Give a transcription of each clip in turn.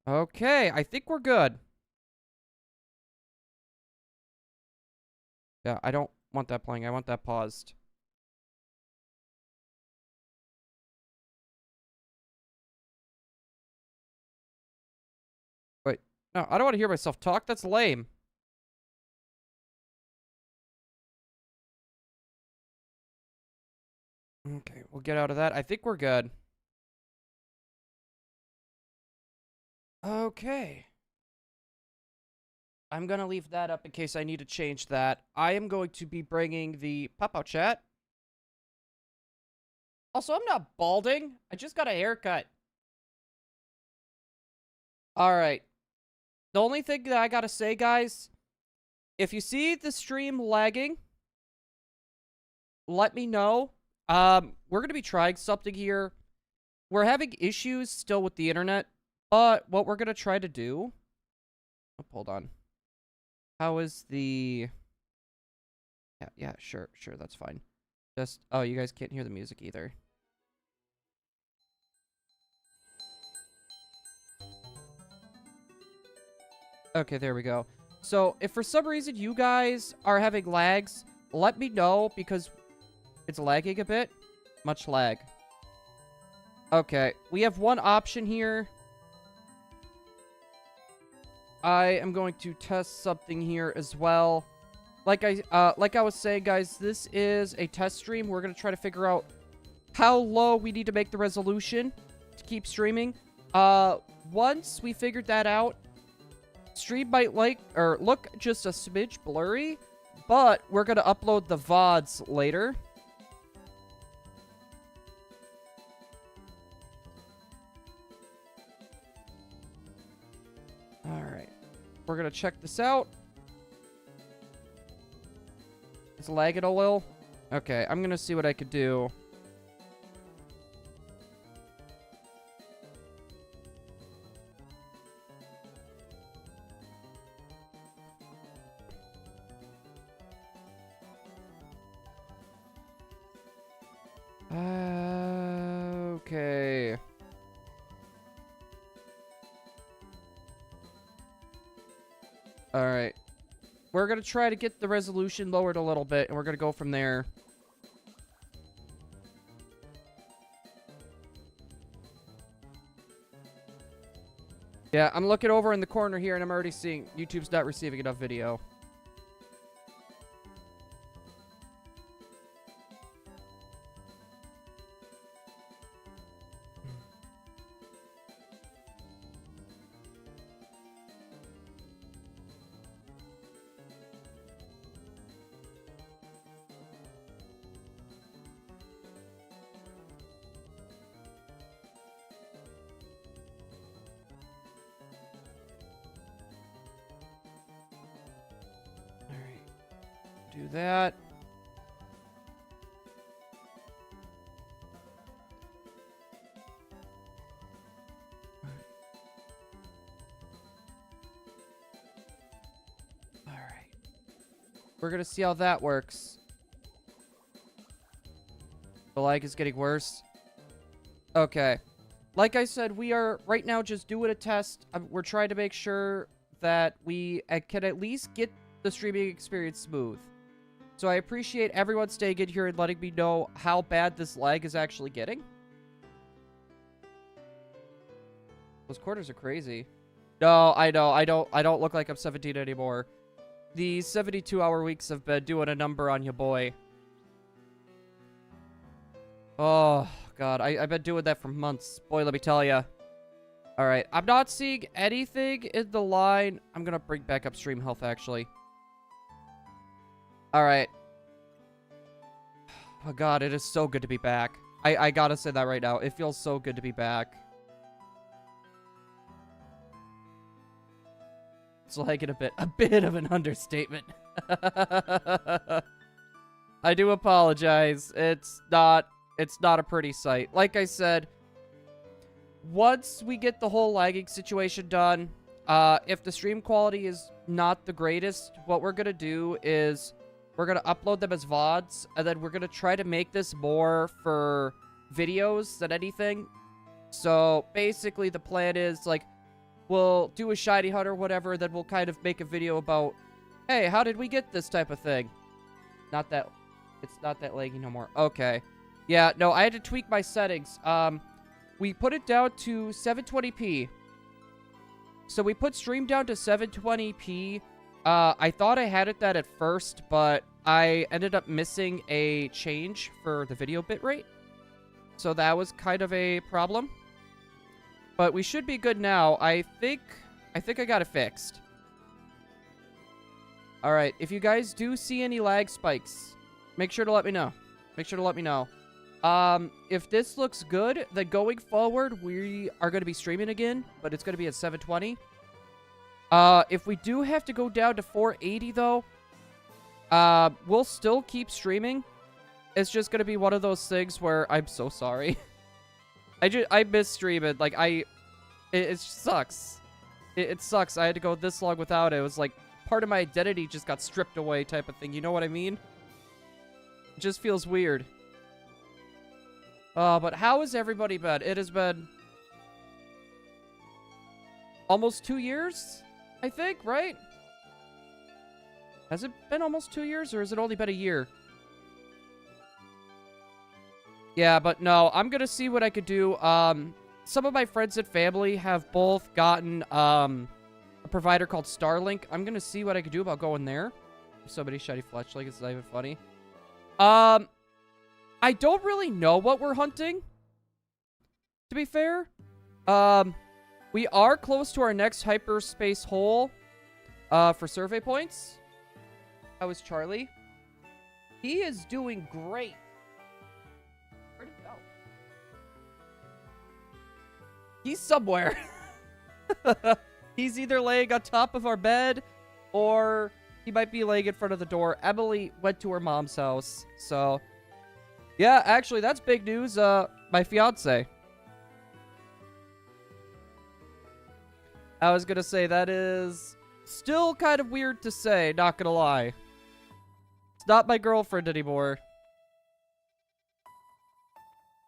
Okay, I think we're good. Yeah, I don't want that playing. I want that paused. Wait, no, I don't want to hear myself talk. That's lame. Okay, we'll get out of that. I think we're good. Okay. I'm going to leave that up in case I need to change that. I am going to be bringing the pop-out chat. Also, I'm not balding. I just got a haircut. Alright. The only thing that I gotta say, guys, if you see the stream lagging, let me know. We're gonna be trying something here. We're having issues still with the internet, but what we're gonna try to do... Oh, hold on. How is the... Yeah, sure, that's fine. Just... Oh, you guys can't hear the music either. Okay, there we go. So, if for some reason you guys are having lags, let me know, because it's lagging a bit. Much lag. Okay, we have one option here. I am going to test something here as well. Like I was saying, guys, this is a test stream. We're going to try to figure out how low we need to make the resolution to keep streaming. Once we figured that out, stream might look just a smidge blurry, but we're gonna upload the VODs later. Alright. We're gonna check this out. It's lagging a little. Okay, I'm gonna see what I could do. Okay. Alright. We're gonna try to get the resolution lowered a little bit, and we're gonna go from there. Yeah, I'm looking over in the corner here, and I'm already seeing YouTube's not receiving enough video. Do that. All right. We're gonna see how that works. The lag is getting worse. Okay. Like I said, we are right now just doing a test. We're trying to make sure that we can at least get the streaming experience smooth. So I appreciate everyone staying in here and letting me know how bad this lag is actually getting. Those quarters are crazy. No, I know. I don't look like I'm 17 anymore. The 72-hour weeks have been doing a number on you, boy. Oh, God. I've been doing that for months. Boy, let me tell you. Alright, I'm not seeing anything in the line. I'm gonna bring back up stream health, actually. Alright. Oh, God, it is so good to be back. I gotta say that right now. It feels so good to be back. It's like it a bit of an understatement. I do apologize. It's not a pretty sight. Like I said, once we get the whole lagging situation done, if the stream quality is not the greatest, what we're gonna do is we're gonna upload them as VODs, and then we're gonna try to make this more for videos than anything. So basically the plan is, like, we'll do a shiny hunt or whatever, then we'll kind of make a video about, hey, how did we get this type of thing? It's not that laggy no more. Okay. Yeah, no, I had to tweak my settings. We put it down to 720p. So we put stream down to 720p. I thought I had it that at first, but I ended up missing a change for the video bitrate. So that was kind of a problem. But we should be good now. I think I got it fixed. Alright, if you guys do see any lag spikes, make sure to let me know. Make sure to let me know. If this looks good, then going forward, we are going to be streaming again, but it's going to be at 720. If we do have to go down to 480, though, we'll still keep streaming. It's just going to be one of those things where I'm so sorry. I miss streaming. Like, it sucks. It sucks. I had to go this long without it. It was like part of my identity just got stripped away type of thing. You know what I mean? It just feels weird. But how has everybody been? It has been almost 2 years, I think, right? Has it been almost 2 years, or has it only been a year? Yeah, but no, I'm gonna see what I could do. Some of my friends and family have both gotten, a provider called Starlink. I'm gonna see what I could do about going there. So many shiny flashlights, it's not even funny. I don't really know what we're hunting, to be fair. We are close to our next hyperspace hole, for survey points. How is Charlie? He is doing great. Where'd he go? He's somewhere. He's either laying on top of our bed, or he might be laying in front of the door. Emily went to her mom's house, so... Yeah, actually, that's big news. My fiance. I was gonna say, that is still kind of weird to say, not gonna lie. It's not my girlfriend anymore.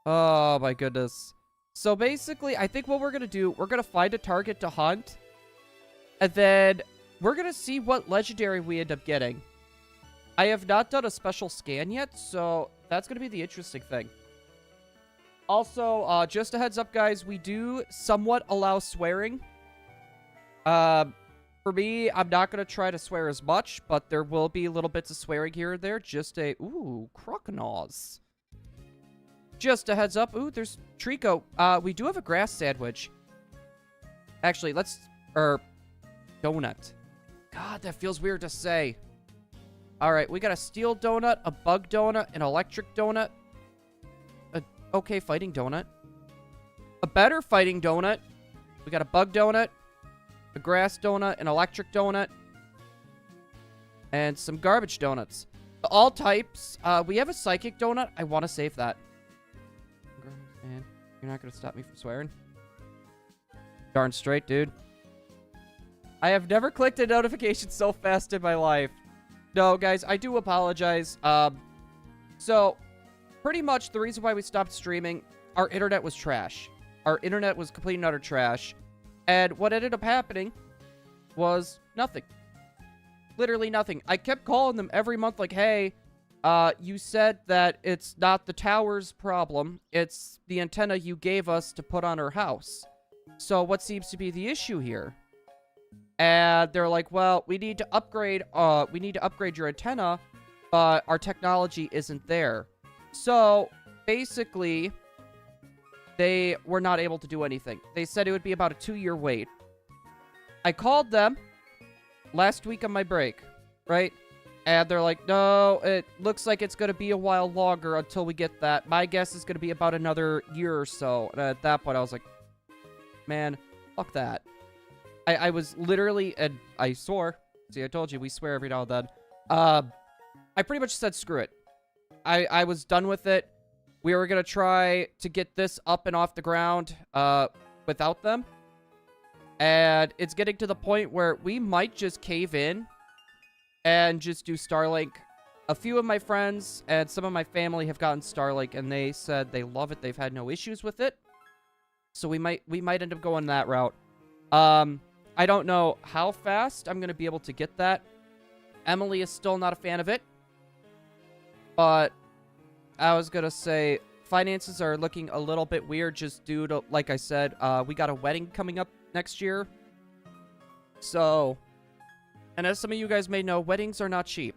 Oh, my goodness. So, basically, I think what we're gonna do, we're gonna find a target to hunt. And then, we're gonna see what legendary we end up getting. I have not done a special scan yet, so... That's going to be the interesting thing. Also, just a heads up, guys, we do somewhat allow swearing. For me, I'm not going to try to swear as much, but there will be little bits of swearing here and there. Just a... Ooh, croconaws. Just a heads up. Ooh, there's Trico. We do have a grass sandwich. Actually, let's... donut. God, that feels weird to say. Alright, we got a steel donut, a bug donut, an electric donut, a okay fighting donut, a better fighting donut, we got a bug donut, a grass donut, an electric donut, and some garbage donuts. All types. We have a psychic donut. I want to save that. Man, you're not going to stop me from swearing? Darn straight, dude. I have never clicked a notification so fast in my life. No, guys, I do apologize. So, pretty much the reason why we stopped streaming, our internet was trash. Our internet was complete and utter trash. And what ended up happening was nothing. Literally nothing. I kept calling them every month like, hey, you said that it's not the tower's problem. It's the antenna you gave us to put on our house. So what seems to be the issue here? And they're like, well, we need to upgrade your antenna, but our technology isn't there. So, basically, they were not able to do anything. They said it would be about a 2-year wait. I called them last week on my break, right? And they're like, no, it looks like it's going to be a while longer until we get that. My guess is going to be about another year or so. And at that point, I was like, man, fuck that. I was literally, and I swore. See, I told you, we swear every now and then. I pretty much said, screw it. I was done with it. We were going to try to get this up and off the ground without them. And it's getting to the point where we might just cave in and just do Starlink. A few of my friends and some of my family have gotten Starlink, and they said they love it. They've had no issues with it. So we might end up going that route. I don't know how fast I'm going to be able to get that. Emily is still not a fan of it. But I was going to say finances are looking a little bit weird just due to, like I said, we got a wedding coming up next year. So, and as some of you guys may know, weddings are not cheap.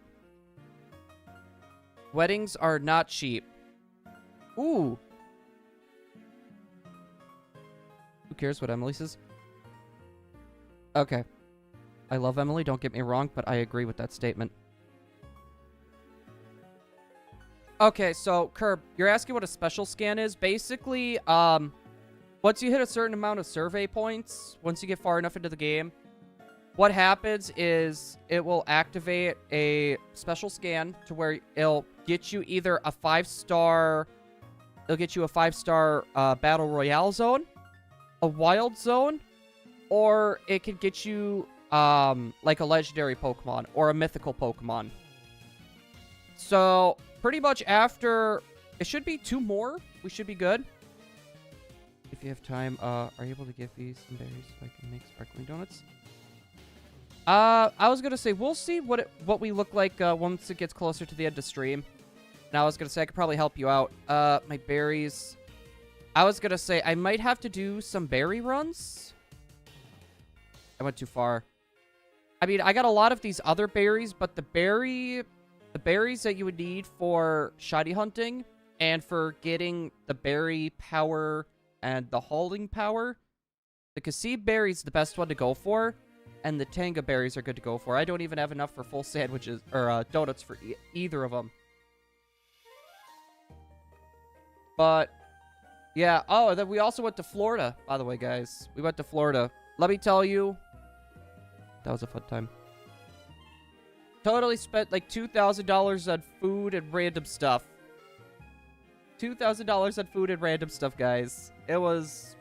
Weddings are not cheap. Ooh. Who cares what Emily says? Okay. I love Emily, don't get me wrong, but I agree with that statement. Okay, so, Curb, you're asking what a special scan is. Basically, once you hit a certain amount of survey points, once you get far enough into the game, what happens is it will activate a special scan to where it'll get you either a 5-star... It'll get you a 5-star Battle Royale zone, a Wild zone, or it can get you like a legendary Pokemon or a mythical Pokemon. So, pretty much after... It should be 2 more. We should be good. If you have time, are you able to give me some berries so I can make sparkling donuts? I was gonna say, we'll see what we look like once it gets closer to the end of stream. And I was gonna say, I could probably help you out. My berries... I was gonna say, I might have to do some berry runs. I went too far. I mean, I got a lot of these other berries, but the berries that you would need for shiny hunting and for getting the berry power and the hauling power, the Kasib berry is the best one to go for, and the Tanga berries are good to go for. I don't even have enough for full sandwiches or donuts for either of them. But yeah. Oh, and then we also went to Florida, by the way, guys. We went to Florida. Let me tell you, that was a fun time. Totally spent like $2,000 on food and random stuff. $2,000 on food and random stuff, guys. It was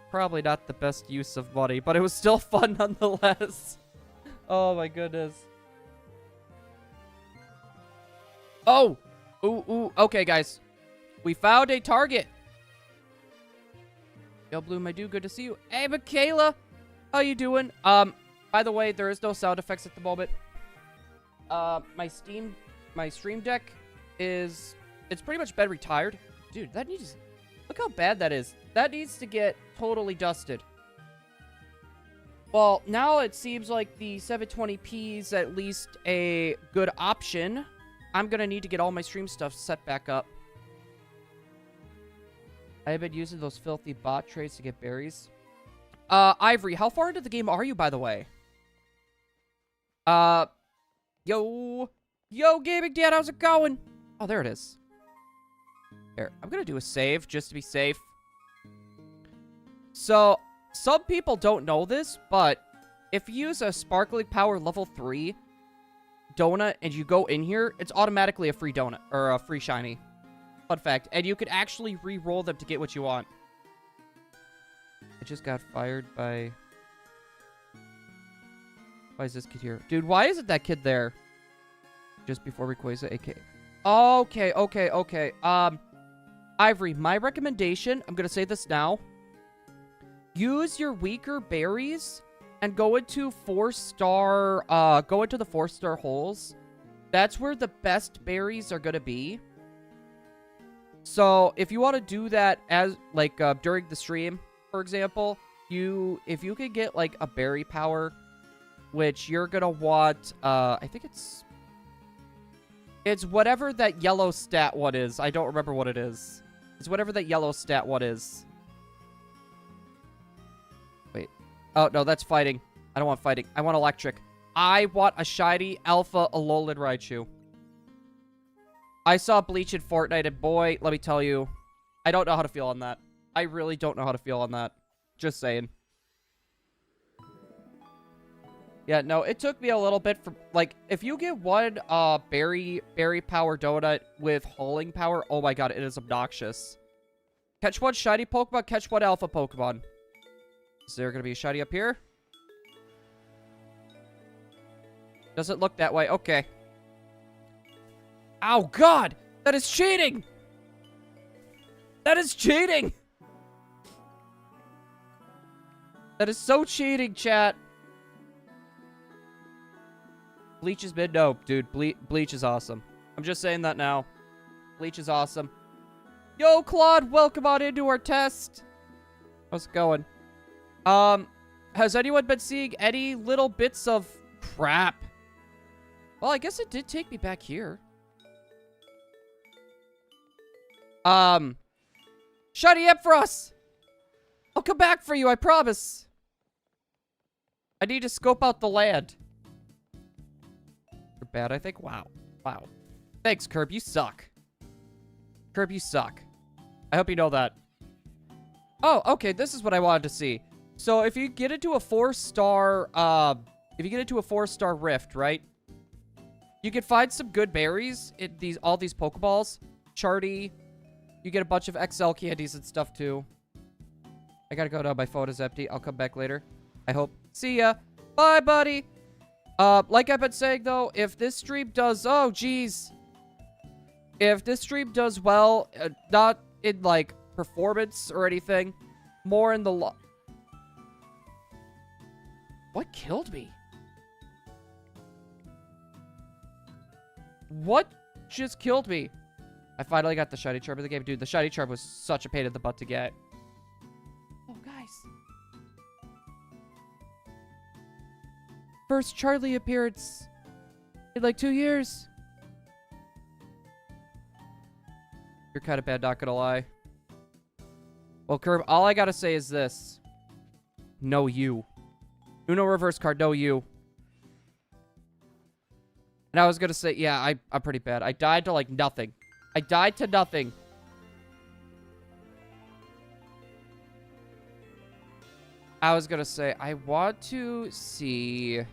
probably not the best use of money, but it was still fun nonetheless. Oh my goodness. Oh! Ooh. Okay, guys. We found a target. Yo, Blue, my dude, good to see you. Hey, Michaela! How you doing? By the way, there is no sound effects at the moment. My stream deck is... It's pretty much been retired. Dude, that needs... Look how bad that is. That needs to get totally dusted. Well, now it seems like the 720p is at least a good option. I'm gonna need to get all my stream stuff set back up. I've been using those filthy bot trades to get berries. Ivory, how far into the game are you, by the way? Yo, Gaming Dad, how's it going? Oh, there it is. Here, I'm gonna do a save, just to be safe. So, some people don't know this, but if you use a Sparkling Power level 3 donut and you go in here, it's automatically a free donut, or a free shiny. Fun fact. And you could actually re-roll them to get what you want. I just got fired by... Why is this kid here? Dude, why isn't that kid there? Just before Rayquaza, AK. Okay. Ivory, my recommendation, I'm gonna say this now. Use your weaker berries and go into 4-star, go into the 4-star holes. That's where the best berries are gonna be. So, if you want to do that as, like, during the stream, for example, if you could get, like, a berry power, which you're gonna want, I think it's whatever that yellow stat one is. I don't remember what it is. It's whatever that yellow stat one is. Wait. Oh, no, that's fighting. I don't want fighting. I want electric. I want a shiny Alpha Alolan Raichu. I saw Bleach in Fortnite, and boy, let me tell you, I don't know how to feel on that. I really don't know how to feel on that. Just saying. Yeah, no, it took me a little bit for, like, if you get one, berry power donut with hauling power, oh my god, it is obnoxious. Catch one shiny Pokemon, catch one alpha Pokemon. Is there gonna be a shiny up here? Doesn't look that way, okay. Oh god! That is cheating! That is cheating! That is so cheating, chat. Bleach is mid? No, dude. Bleach is awesome. I'm just saying that now. Bleach is awesome. Yo, Claude, welcome on into our test. How's it going? Has anyone been seeing any little bits of crap? Well, I guess it did take me back here. Shiny Emphros! I'll come back for you, I promise. I need to scope out the land. You're bad, I think? Wow. Wow. Thanks, Curb. You suck. Curb, you suck. I hope you know that. Oh, okay. This is what I wanted to see. So if you get into a 4-star, rift, right? You can find some good berries in all these Pokeballs. Charty. You get a bunch of XL candies and stuff too. I gotta go now. My phone is empty. I'll come back later. I hope. See ya. Bye, buddy. Like I've been saying though, if this stream does, oh geez, if this stream does well, not in like performance or anything, more in the What killed me? What just killed me? I finally got the shiny charm of the game. Dude, the shiny charm was such a pain in the butt to get. Oh, guys. First Charlie appearance in like 2 years. You're kind of bad, not gonna lie. Well, Curb, all I gotta say is this. No you. Uno reverse card, no you. And I was gonna say, yeah, I'm pretty bad. I died to like nothing. I died to nothing. I was gonna say, I want to see...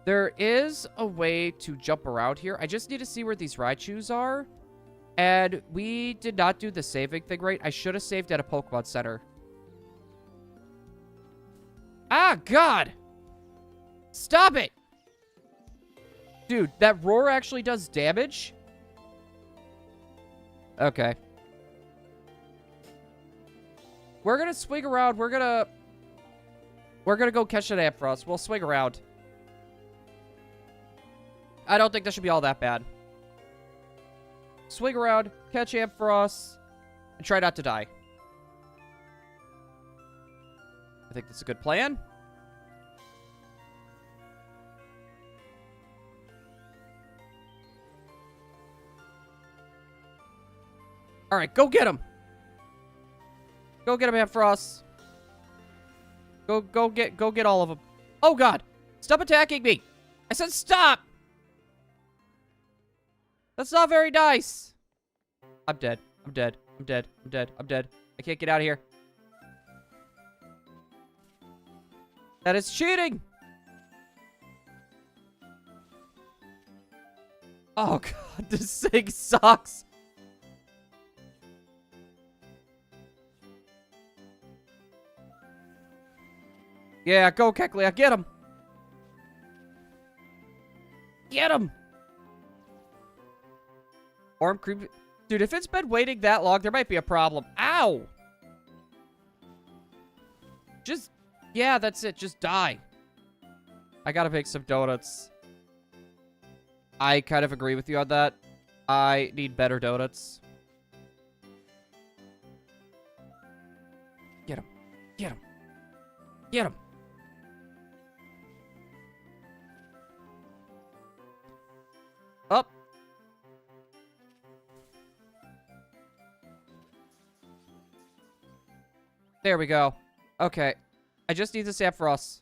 There is a way to jump around here. I just need to see where these Raichus are. And we did not do the saving thing right. I should have saved at a Pokemon Center. Ah, God! Stop it! Dude, that roar actually does damage? Okay. We're gonna swing around. We're gonna go catch an Ampharos. We'll swing around. I don't think this should be all that bad. Swing around, catch Ampharos, and try not to die. I think that's a good plan. All right, go get him. Go get him, Ampharos. Go get all of them. Oh God! Stop attacking me! I said stop! That's not very nice. I'm dead. I'm dead. I'm dead. I'm dead. I'm dead. I can't get out of here. That is cheating! Oh God, this thing sucks. Yeah, go Kecleon, get him! Get him! Orm creep. Dude, if it's been waiting that long, there might be a problem. Ow! Just, yeah, that's it. Just die. I gotta make some donuts. I kind of agree with you on that. I need better donuts. Get him. Get him. Get him. Up. There we go. Okay. I just need this Ampharos.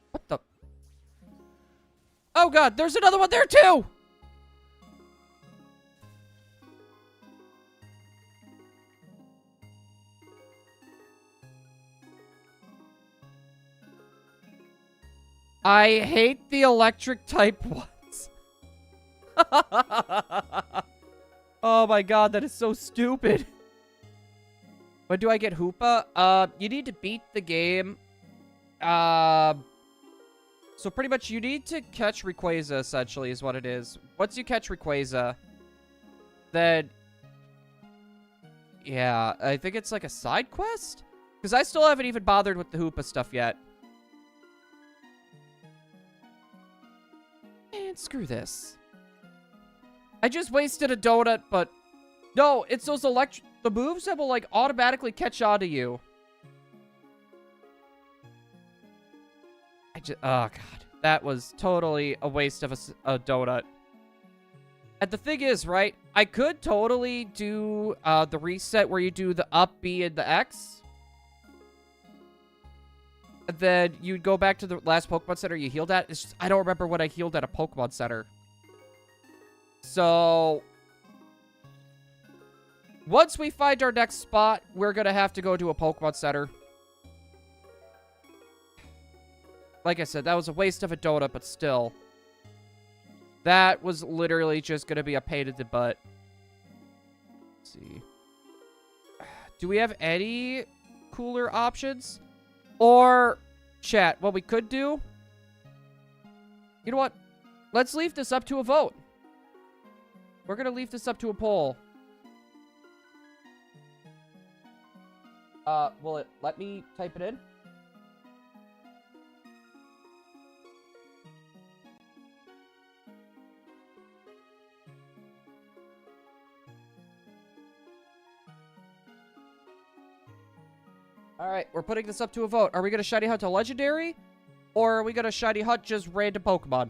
What the? Oh God, there's another one there too! I hate the electric type ones. Oh my God, that is so stupid. When do I get Hoopa? You need to beat the game. So pretty much you need to catch Rayquaza, essentially, is what it is. Once you catch Rayquaza, then Yeah, I think it's like a side quest? Because I still haven't even bothered with the Hoopa stuff yet. And screw this. I just wasted a donut, but... No, it's those the moves that will, like, automatically catch on to you. Oh, God. That was totally a waste of a donut. And the thing is, right, I could totally do the reset where you do the up, B, and the X. And then you'd go back to the last Pokemon Center you healed at. It's just, I don't remember what I healed at a Pokemon Center. So... once we find our next spot, we're going to have to go to a Pokemon Center. Like I said, that was a waste of a donut, but still. That was literally just going to be a pain in the butt. Let's see. Do we have any cooler options? Or, chat, what we could do... you know what? Let's leave this up to a vote. We're going to leave this up to a poll. Will it let me type it in? Alright, we're putting this up to a vote. Are we going to shiny hunt a legendary? Or are we going to shiny hunt just random Pokemon?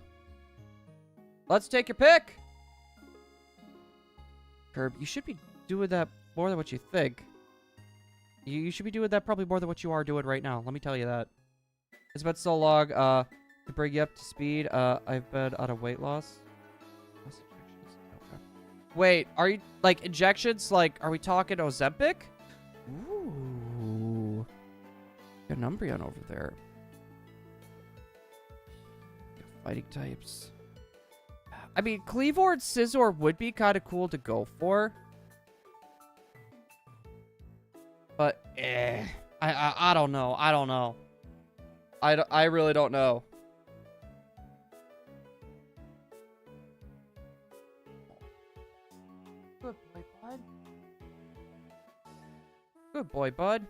Let's take your pick! Herb, you should be doing that more than what you think. You should be doing that probably more than what you are doing right now. Let me tell you that. It's been so long, to bring you up to speed. I've been on a weight loss. Okay. Wait, are you, like, injections? Like, are we talking Ozempic? Ooh. Got an Umbreon over there. Fighting types. I mean, Kleavor and Scizor would be kind of cool to go for. But, I don't know. I don't know. I really don't know. Good boy, bud. Good boy, bud.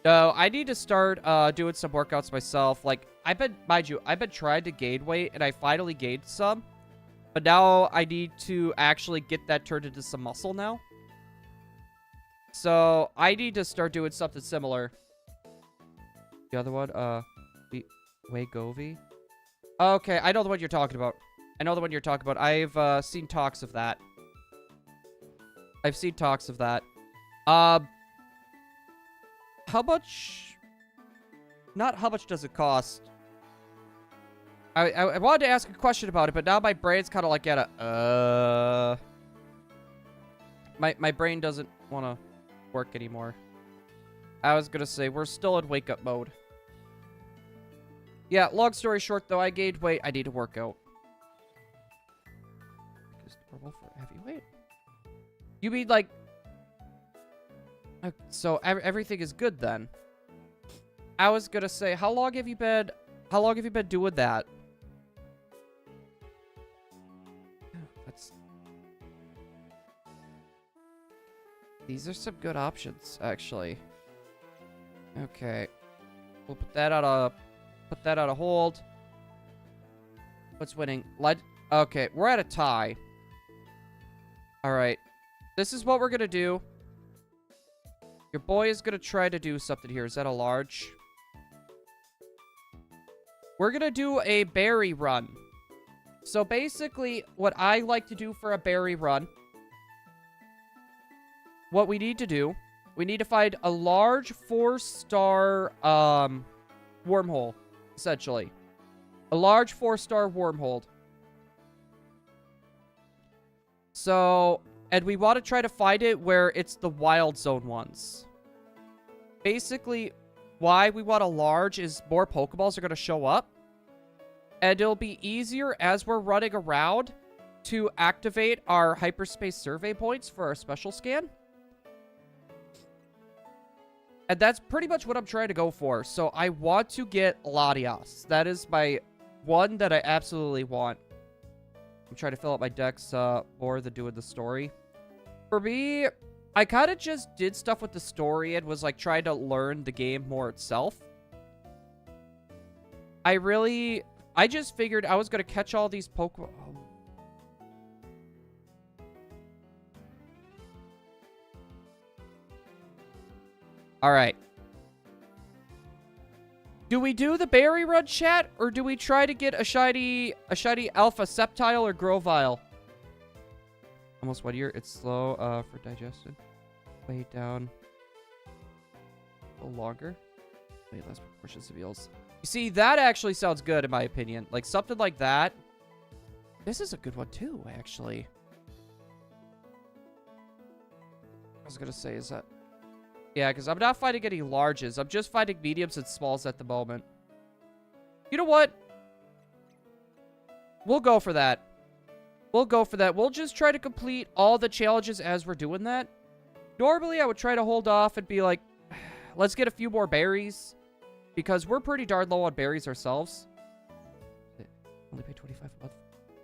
No, I need to start doing some workouts myself. Like, mind you, I've been trying to gain weight, and I finally gained some. But now I need to actually get that turned into some muscle now. So, I need to start doing something similar. The other one, Wagovi? Okay, I know the one you're talking about. I know the one you're talking about. I've seen talks of that. I've seen talks of that. How much... not how much does it cost? I wanted to ask a question about it, but now my brain's kind of like at a... My brain doesn't want to work anymore. I was gonna say, we're still in wake-up mode. Yeah, long story short, though, I gained weight. I need to work out. Is normal for heavyweight? You mean, like... so, everything is good, then. I was gonna say, how long have you been doing that? These are some good options, actually. Okay. We'll put that on a hold. What's winning? Okay, we're at a tie. Alright. This is what we're gonna do. Your boy is gonna try to do something here. Is that a large? We're gonna do a berry run. So basically, what I like to do for a berry run... what we need to do, we need to find a large 4-star wormhole, essentially. A large 4-star wormhole. So, and we want to try to find it where it's the wild zone ones. Basically, why we want a large is more Pokeballs are going to show up. And it'll be easier as we're running around to activate our hyperspace survey points for our special scan. And that's pretty much what I'm trying to go for. So I want to get Latias. That is my one that I absolutely want. I'm trying to fill up my decks more than doing the story. For me, I kind of just did stuff with the story and was, like, trying to learn the game more itself. I just figured I was going to catch all these Pokemon. Oh. All right. Do we do the berry run, chat, or do we try to get a shiny alpha Sceptile or Grovyle? Almost 1 year. It's slow for digestion. Way down. A little longer. Way less proportions of eels. You see, that actually sounds good in my opinion. Like something like that. This is a good one too, actually. I was gonna say, is that... Yeah, because I'm not fighting any larges. I'm just fighting mediums and smalls at the moment. You know what? We'll go for that. We'll go for that. We'll just try to complete all the challenges as we're doing that. Normally, I would try to hold off and be like, let's get a few more berries. Because we're pretty darn low on berries ourselves. Only pay $25 a month.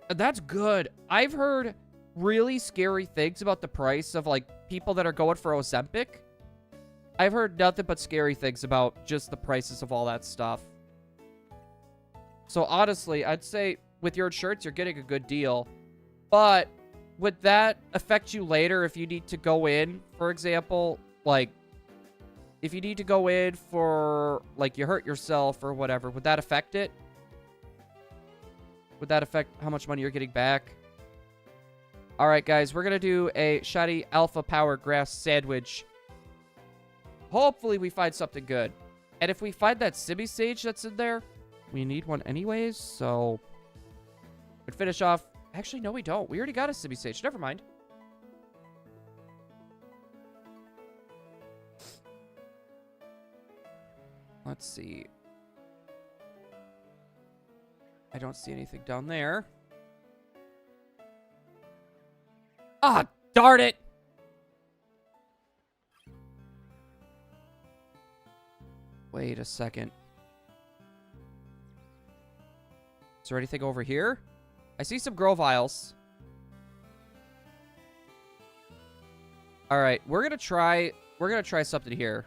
And that's good. I've heard really scary things about the price of, like, people that are going for Ozempic. I've heard nothing but scary things about just the prices of all that stuff. So honestly, I'd say with your insurance, you're getting a good deal. But would that affect you later if you need to go in, for example, like, if you need to go in for, like, you hurt yourself or whatever, would that affect it? Would that affect how much money you're getting back? All right, guys, we're going to do a shiny alpha power grass sandwich. Hopefully we find something good. And if we find that Simisage that's in there, we need one anyways, so... we'd finish off... Actually, no, we don't. We already got a Simisage. Never mind. Let's see. I don't see anything down there. Ah, darn it! Wait a second. Is there anything over here? I see some Groviles. Alright, we're gonna try something here.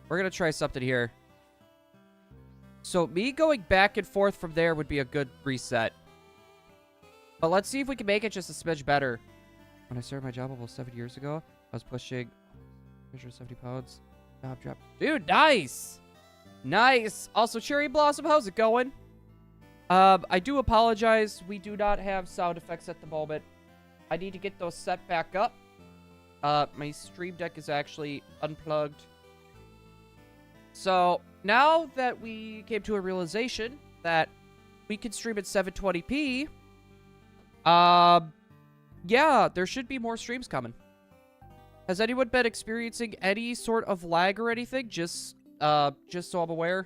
We're gonna try something here. So me going back and forth from there would be a good reset. But let's see if we can make it just a smidge better. When I started my job almost 7 years ago, I was pushing 70 pounds. Job drop. Dude, nice! Nice! Also, Cherry Blossom, how's it going? I do apologize. We do not have sound effects at the moment. I need to get those set back up. My stream deck is actually unplugged. So, now that we came to a realization that we can stream at 720p, yeah, there should be more streams coming. Has anyone been experiencing any sort of lag or anything? Just so I'm aware.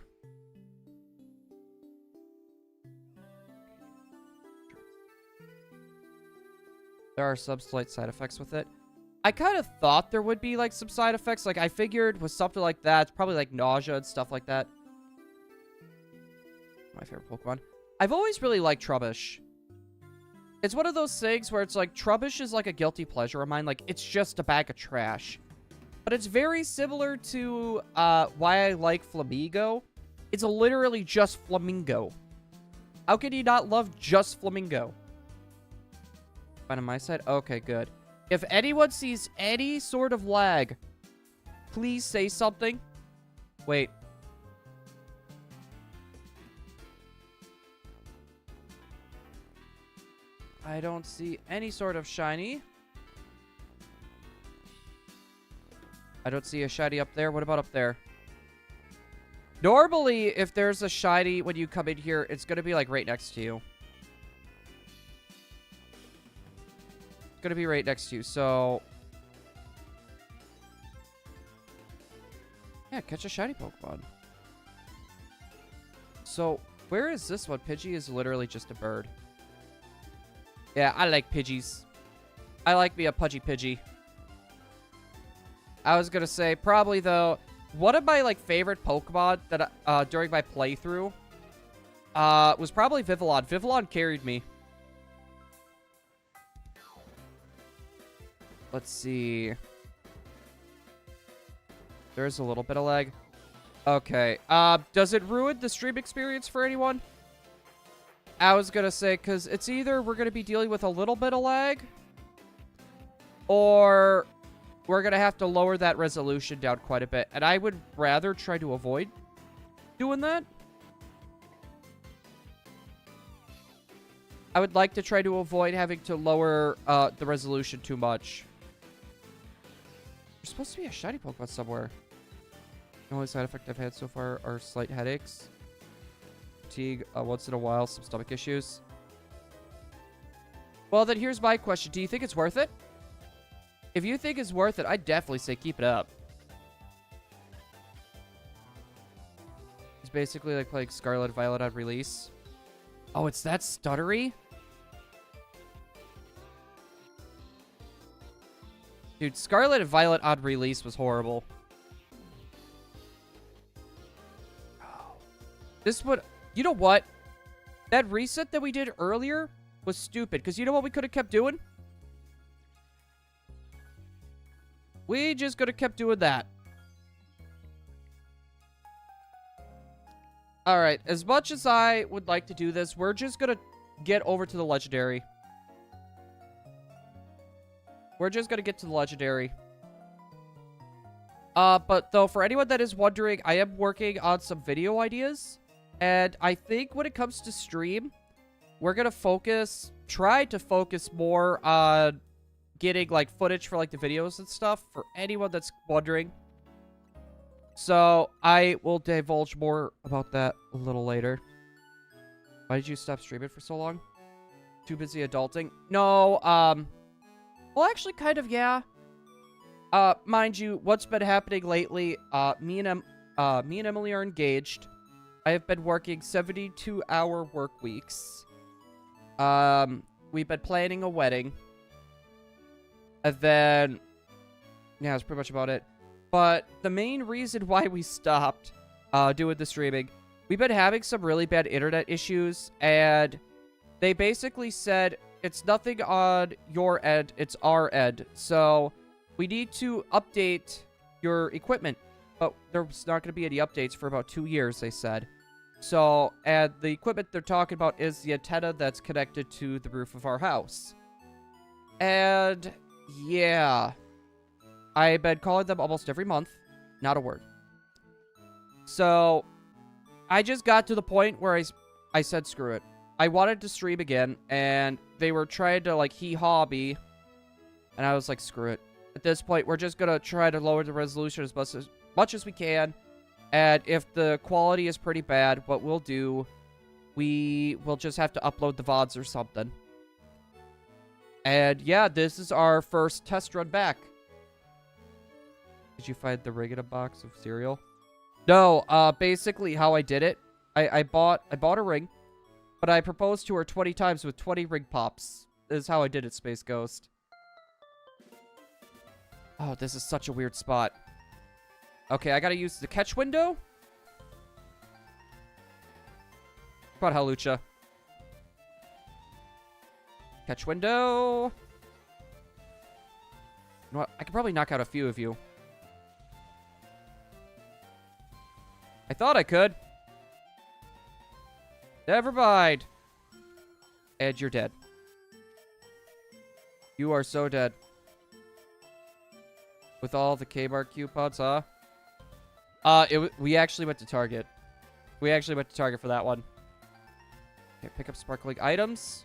There are some slight side effects with it. I kind of thought there would be, like, some side effects. Like, I figured with something like that, it's probably, like, nausea and stuff like that. My favorite Pokemon. I've always really liked Trubbish. It's one of those things where it's, like, Trubbish is, like, a guilty pleasure of mine. Like, it's just a bag of trash. But it's very similar to, why I like Flamingo. It's literally just Flamingo. How can you not love just Flamingo? Fine on my side? Okay, good. If anyone sees any sort of lag, please say something. Wait. I don't see any sort of shiny. I don't see a shiny up there. What about up there? Normally, if there's a shiny when you come in here, it's going to be, like, right next to you. Gonna be right next to you, so yeah, catch a shiny Pokemon. So where is this one? Pidgey is literally just a bird. Yeah, I like Pidgeys. I like me a Pudgy Pidgey. I was gonna say probably though one of my like favorite Pokemon that during my playthrough was probably Vivillon. Vivillon carried me. Let's see. There's a little bit of lag. Okay. Does it ruin the stream experience for anyone? I was gonna say, because it's either we're gonna be dealing with a little bit of lag, or we're gonna have to lower that resolution down quite a bit. And I would rather try to avoid doing that. I would like to try to avoid having to lower the resolution too much. There's supposed to be a shiny Pokemon somewhere. The only side effect I've had so far are slight headaches, fatigue, once in a while, some stomach issues. Well, then here's my question. Do you think it's worth it? If you think it's worth it, I'd definitely say keep it up. It's basically like playing Scarlet and Violet on release. Oh, it's that stuttery? Dude, Scarlet and Violet on release was horrible. This would... You know what? That reset that we did earlier was stupid. Because you know what we could have kept doing? We just could have kept doing that. Alright, as much as I would like to do this, we're just gonna get over to the Legendary. We're just gonna get to the Legendary. But though, for anyone that is wondering, I am working on some video ideas. And I think when it comes to stream, we're gonna try to focus more on getting, like, footage for, like, the videos and stuff, for anyone that's wondering. So, I will divulge more about that a little later. Why did you stop streaming for so long? Too busy adulting? No, well, actually, kind of, yeah. Mind you, what's been happening lately, me and Emily are engaged. I have been working 72-hour work weeks. We've been planning a wedding. And then, yeah, that's pretty much about it. But the main reason why we stopped doing the streaming, we've been having some really bad internet issues, and they basically said, it's nothing on your end, it's our end. So, we need to update your equipment. But there's not going to be any updates for about 2 years, they said. So, and the equipment they're talking about is the antenna that's connected to the roof of our house. And, yeah. I've been calling them almost every month. Not a word. So, I just got to the point where I said screw it. I wanted to stream again, and they were trying to, like, hee-haw me. And I was like, screw it. At this point, we're just going to try to lower the resolution as much as we can. And if the quality is pretty bad, what we'll do, we will just have to upload the VODs or something. And yeah, this is our first test run back. Did you find the ring in a box of cereal? No, basically how I did it, I bought a ring, but I proposed to her 20 times with 20 ring pops. This is how I did it, Space Ghost. Oh, this is such a weird spot. Okay, I gotta use the catch window. Come on, Halucha. Catch window. You know what? I could probably knock out a few of you. I thought I could. Never mind. And you're dead. You are so dead. With all the Kmart coupons, huh? We actually went to Target. We actually went to Target for that one. Okay, pick up sparkling items.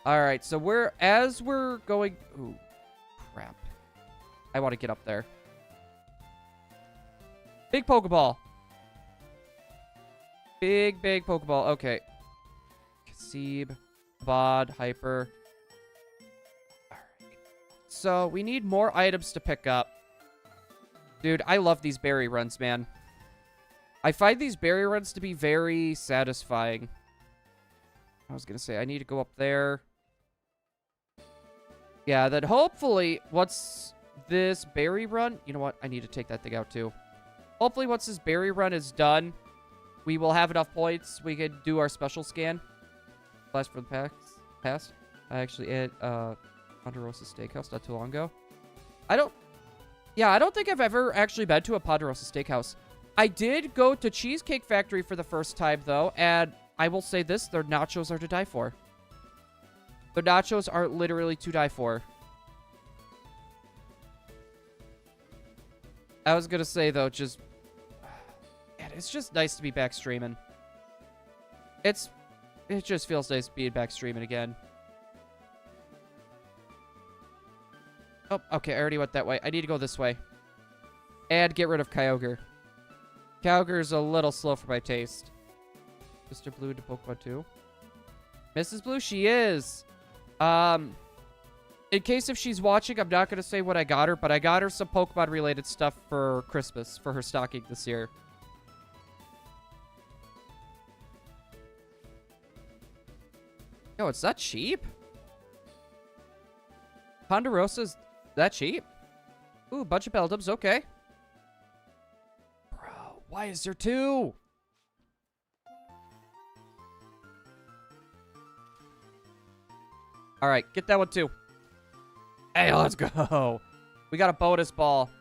Alright, so as we're going... Ooh, crap. I want to get up there. Big Pokeball. Big Pokeball. Okay. Kaseeb, Bod, Hyper. Alright. So, we need more items to pick up. Dude, I love these berry runs, man. I find these berry runs to be very satisfying. I was gonna say, I need to go up there. Yeah, then hopefully, once this berry run... You know what? I need to take that thing out, too. Hopefully, once this berry run is done, we will have enough points. We can do our special scan. Blast for the past. I actually ate Ponderosa Steakhouse not too long ago. I don't think I've ever actually been to a Ponderosa Steakhouse. I did go to Cheesecake Factory for the first time, though, and I will say this, their nachos are to die for. Their nachos are literally to die for. I was gonna say, though, just... Man, it's just nice to be back streaming. It just feels nice to be back streaming again. Oh, okay, I already went that way. I need to go this way. And get rid of Kyogre. Kyogre is a little slow for my taste. Mr. Blue to Pokemon 2. Mrs. Blue, she is. In case if she's watching, I'm not going to say what I got her, but I got her some Pokemon-related stuff for Christmas, for her stocking this year. Yo, it's that cheap? Ponderosa's that cheap? Ooh, bunch of Beldums, okay. Bro, why is there two? Alright, get that one too. Hey, let's go. We got a bonus ball.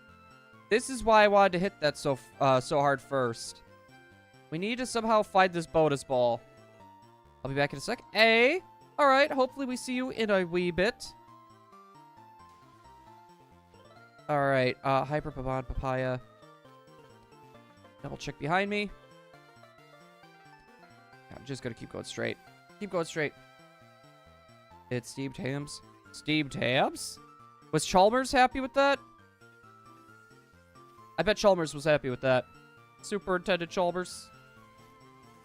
This is why I wanted to hit that so hard first. We need to somehow find this bonus ball. I'll be back in a sec. Hey, alright, hopefully we see you in a wee bit. Alright, Hyper Babon Papaya. Double check behind me. I'm just gonna keep going straight. Keep going straight. It's steamed hams. Steamed hams? Was Chalmers happy with that? I bet Chalmers was happy with that. Superintendent Chalmers.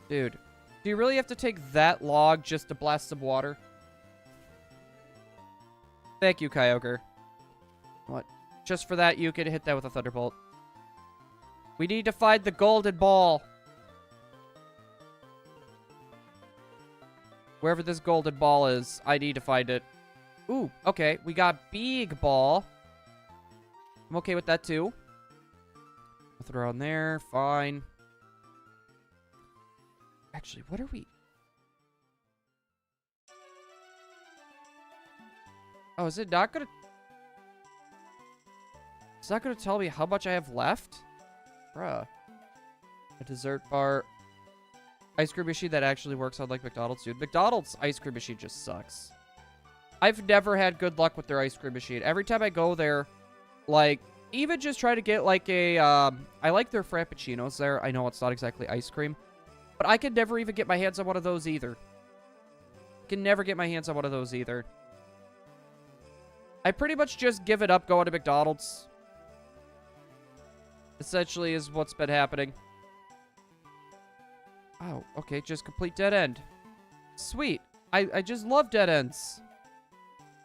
Dude, do you really have to take that log just to blast some water? Thank you, Kyogre. What? Just for that, you can hit that with a Thunderbolt. We need to find the golden ball. Wherever this golden ball is, I need to find it. Ooh, okay. We got big ball. I'm okay with that, too. Nothing around there. Fine. Actually, what are we... Oh, is it not gonna... It's not gonna tell me how much I have left? Bruh. A dessert bar. Ice cream machine that actually works on, like, McDonald's, dude. McDonald's ice cream machine just sucks. I've never had good luck with their ice cream machine. Every time I go there, like, even just try to get, like, a, I like their Frappuccinos there. I know it's not exactly ice cream. But I can never even get my hands on one of those either. Can never get my hands on one of those either. I pretty much just give it up going to McDonald's. Essentially is what's been happening. Oh, okay, just complete dead end. Sweet. I just love dead ends.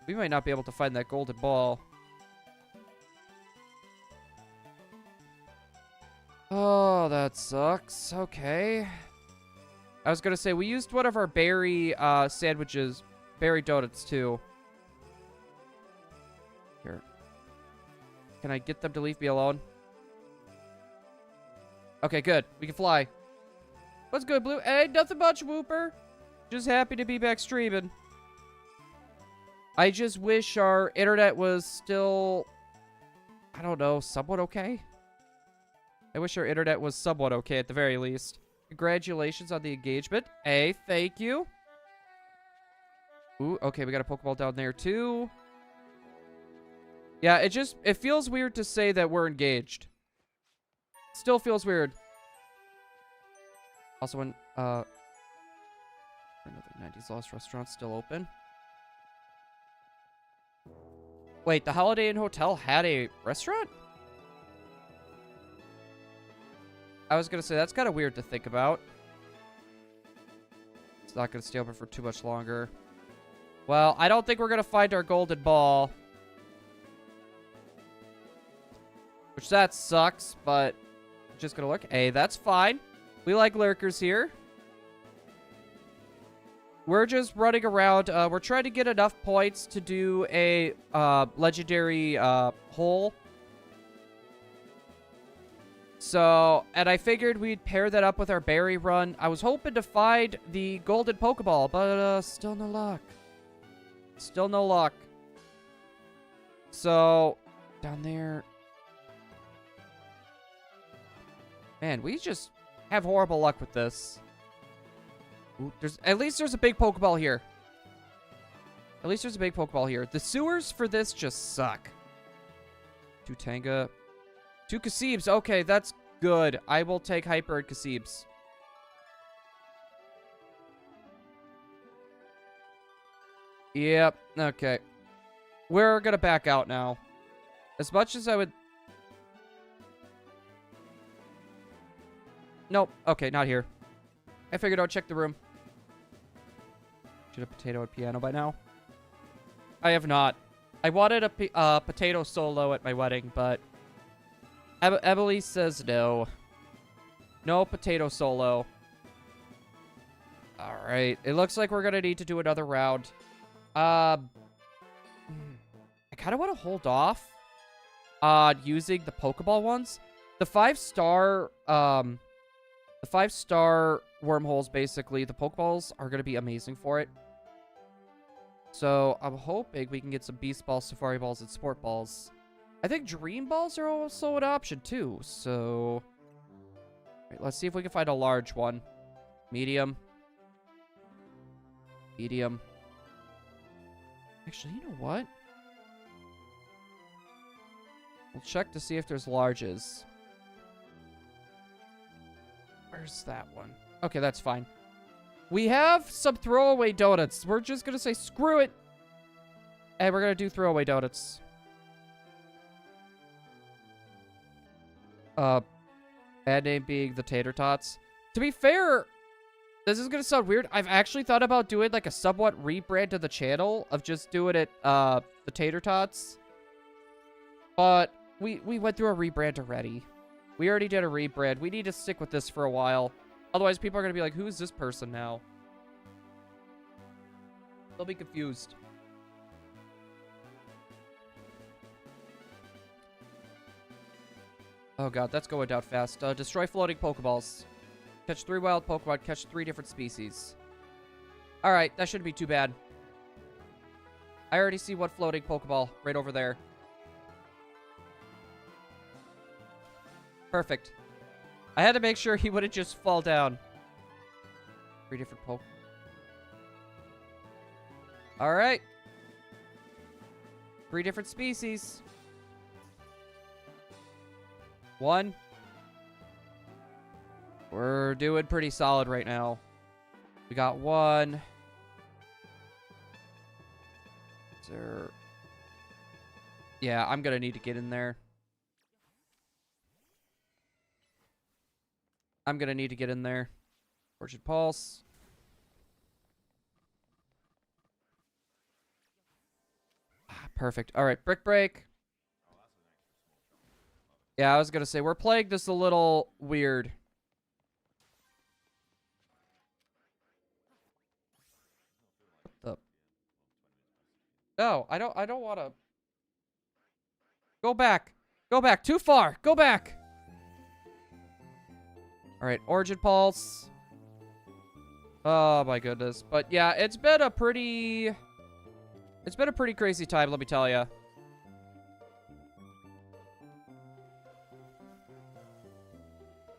We might not be able to find that golden ball. Oh, that sucks. Okay. I was gonna say, we used one of our berry sandwiches, berry donuts, too. Here. Can I get them to leave me alone? Okay, good. We can fly. What's good, Blue? Hey, nothing much, Whooper. Just happy to be back streaming. I just wish our internet was still, I don't know, somewhat okay. I wish our internet was somewhat okay at the very least. Congratulations on the engagement. Hey, thank you. Ooh, okay, we got a Pokeball down there too. Yeah, it feels weird to say that we're engaged. Still feels weird. Also, when, another 90s Lost restaurant's still open. Wait, the Holiday Inn Hotel had a restaurant? I was gonna say, that's kind of weird to think about. It's not gonna stay open for too much longer. Well, I don't think we're gonna find our golden ball. Which, that sucks, but... Just gonna look. Hey, that's fine. We like lurkers here. We're just running around. We're trying to get enough points to do a legendary hole. So, and I figured we'd pair that up with our berry run. I was hoping to find the golden Pokeball, but still no luck. Still no luck. So, down there. Man, we just have horrible luck with this. Ooh, at least there's a big Pokeball here. At least there's a big Pokeball here. The sewers for this just suck. 2 Tanga. 2 Kasibs. Okay, that's good. I will take Hyper and Kasibs. Yep. Okay. We're gonna back out now. As much as I would... Nope. Okay, not here. I figured I'd check the room. Should have potato and piano by now. I have not. I wanted a potato solo at my wedding, but Emily says no. No potato solo. Alright. It looks like we're gonna need to do another round. I kind of want to hold off on using the Pokeball ones. The 5-star, the 5-star wormholes, basically, the Pokeballs are going to be amazing for it. So, I'm hoping we can get some Beast Balls, Safari Balls, and Sport Balls. I think Dream Balls are also an option, too. So, right, let's see if we can find a large one. Medium. Medium. Actually, you know what? We'll check to see if there's larges. Where's that one? Okay, that's fine. We have some throwaway donuts. We're just going to say screw it. And we're going to do throwaway donuts. Bad name being the Tater Tots. To be fair, this is going to sound weird. I've actually thought about doing like a somewhat rebrand of the channel of just doing it, the Tater Tots. But we went through a rebrand already. We already did a rebrand. We need to stick with this for a while. Otherwise, people are going to be like, who is this person now? They'll be confused. Oh god, that's going down fast. Destroy floating Pokeballs. Catch 3 wild Pokemon. Catch 3 different species. Alright, that shouldn't be too bad. I already see one floating Pokeball right over there. Perfect. I had to make sure he wouldn't just fall down. 3 different Pokemon. Alright. 3 different species. 1. We're doing pretty solid right now. We got 1. Is there... Yeah, I'm gonna need to get in there. I'm gonna need to get in there. Orchid Pulse. Perfect. Alright, Brick Break. Yeah, I was gonna say, we're playing this a little weird. What the... No, I don't wanna... Go back. Go back. Too far. Go back. Alright, Origin Pulse. Oh my goodness. But yeah, it's been a pretty crazy time, let me tell ya.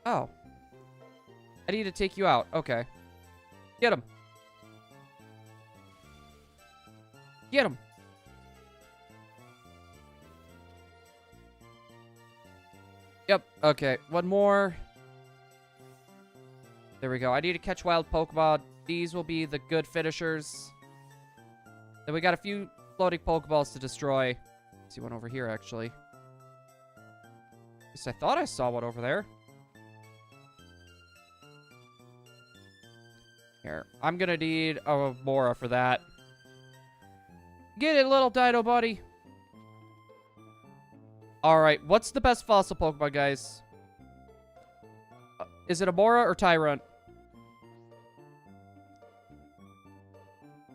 Oh. I need to take you out. Okay. Get him. Get him. Yep. Okay. One more. There we go. I need to catch wild Pokemon. These will be the good finishers. Then we got a few floating Pokeballs to destroy. See one over here, actually. At least I thought I saw one over there. Here. I'm gonna need a Mora for that. Get it, little Dino buddy. Alright, what's the best fossil Pokemon, guys? Is it a Mora or Tyrant?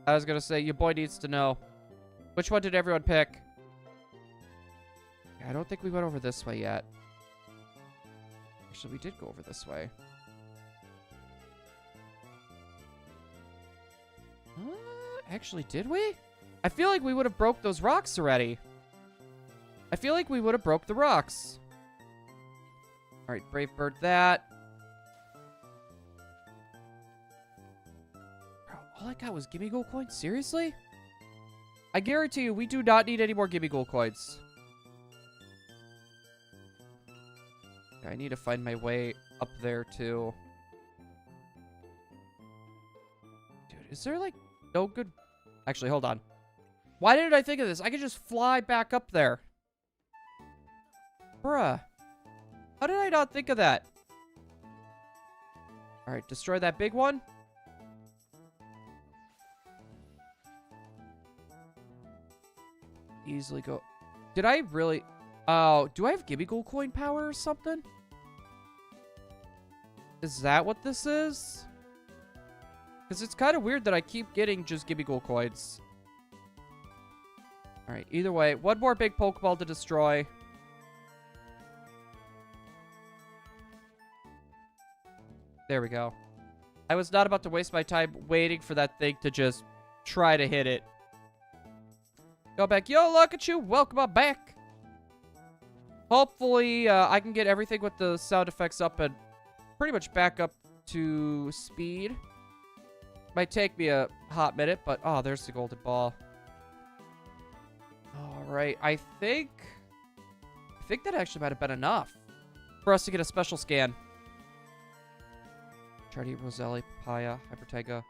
I was gonna say, your boy needs to know. Which one did everyone pick? I don't think we went over this way yet. Actually, we did go over this way. Actually, did we? I feel like we would have broke those rocks already. I feel like we would have broke the rocks. Alright, Brave Bird that. Bro, all I got was gimme gold coins? Seriously? I guarantee you, we do not need any more gimme gold coins. I need to find my way up there, too. Dude, is there, like, no good... Actually, hold on. Why didn't I think of this? I could just fly back up there. Bruh. How did I not think of that? Alright, destroy that big one. Easily go... Did I really... Oh, do I have gimme gold coin power or something? Is that what this is? Because it's kind of weird that I keep getting just gimme gold coins. Alright, either way. One more big Pokeball to destroy. There we go. I was not about to waste my time waiting for that thing to just try to hit it. Go back. Yo, look at you. Welcome on back. Hopefully, I can get everything with the sound effects up and pretty much back up to speed. Might take me a hot minute, but... Oh, there's the golden ball. Alright, I think that actually might have been enough for us to get a special scan. Try to eat Roselli, Papaya, Hypertega.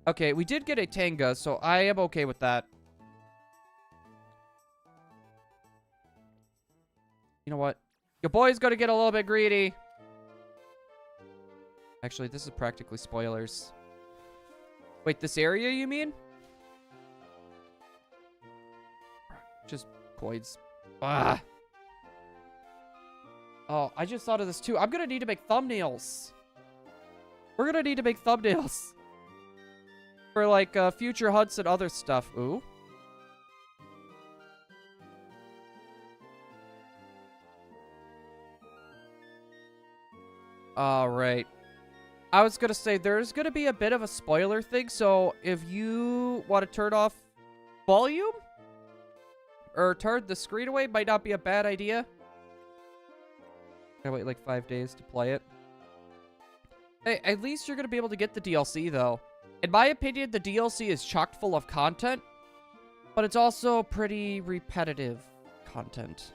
Okay, we did get a Tanga, so I am okay with that. You know what? Your boy's gonna get a little bit greedy. Actually, this is practically spoilers. Wait, this area, you mean? Just coins. Ah. Oh, I just thought of this too. I'm gonna need to make thumbnails. We're gonna need to make thumbnails. For, like, future hunts and other stuff. Ooh. Alright. I was gonna say, there's gonna be a bit of a spoiler thing, so if you want to turn off volume, or turn the screen away, might not be a bad idea. Gotta wait like 5 days to play it. Hey, at least you're gonna be able to get the DLC, though. In my opinion, the DLC is chock full of content, but it's also pretty repetitive content.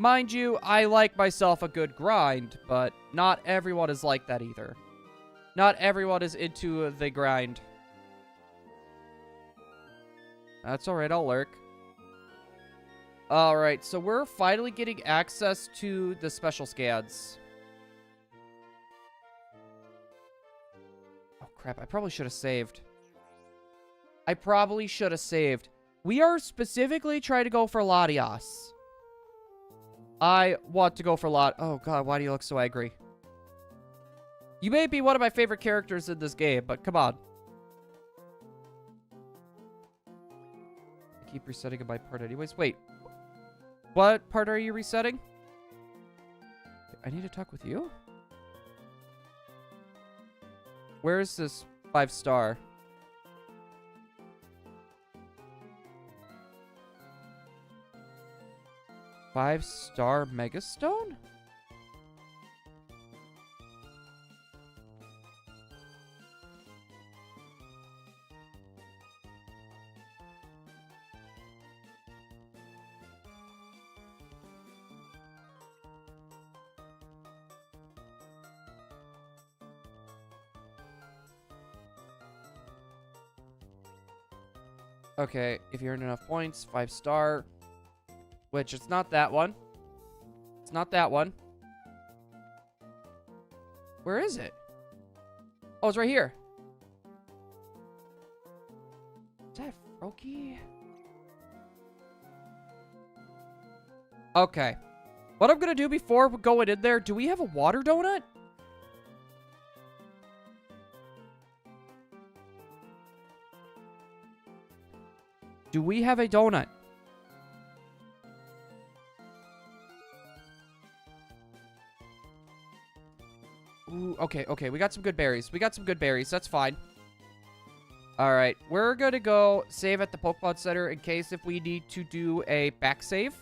Mind you, I like myself a good grind, but not everyone is like that either. Not everyone is into the grind. That's alright, I'll lurk. Alright, so we're finally getting access to the special scans. Oh crap, I probably should have saved. I probably should have saved. We are specifically trying to go for Latias. I want to go for Oh god, why do you look so angry? You may be one of my favorite characters in this game, but come on. I keep resetting my part anyways. Wait. What part are you resetting? I need to talk with you? Where is this 5-star? Five-star Megastone? Okay, if you earn enough points, 5-star. Which, it's not that one. It's not that one. Where is it? Oh, it's right here. Is that Froakie? Okay. What I'm gonna do before going in there, do we have a water donut? Do we have a donut? Ooh, okay, okay. We got some good berries. We got some good berries. That's fine. Alright, we're gonna go save at the Pokemon Center in case if we need to do a back save.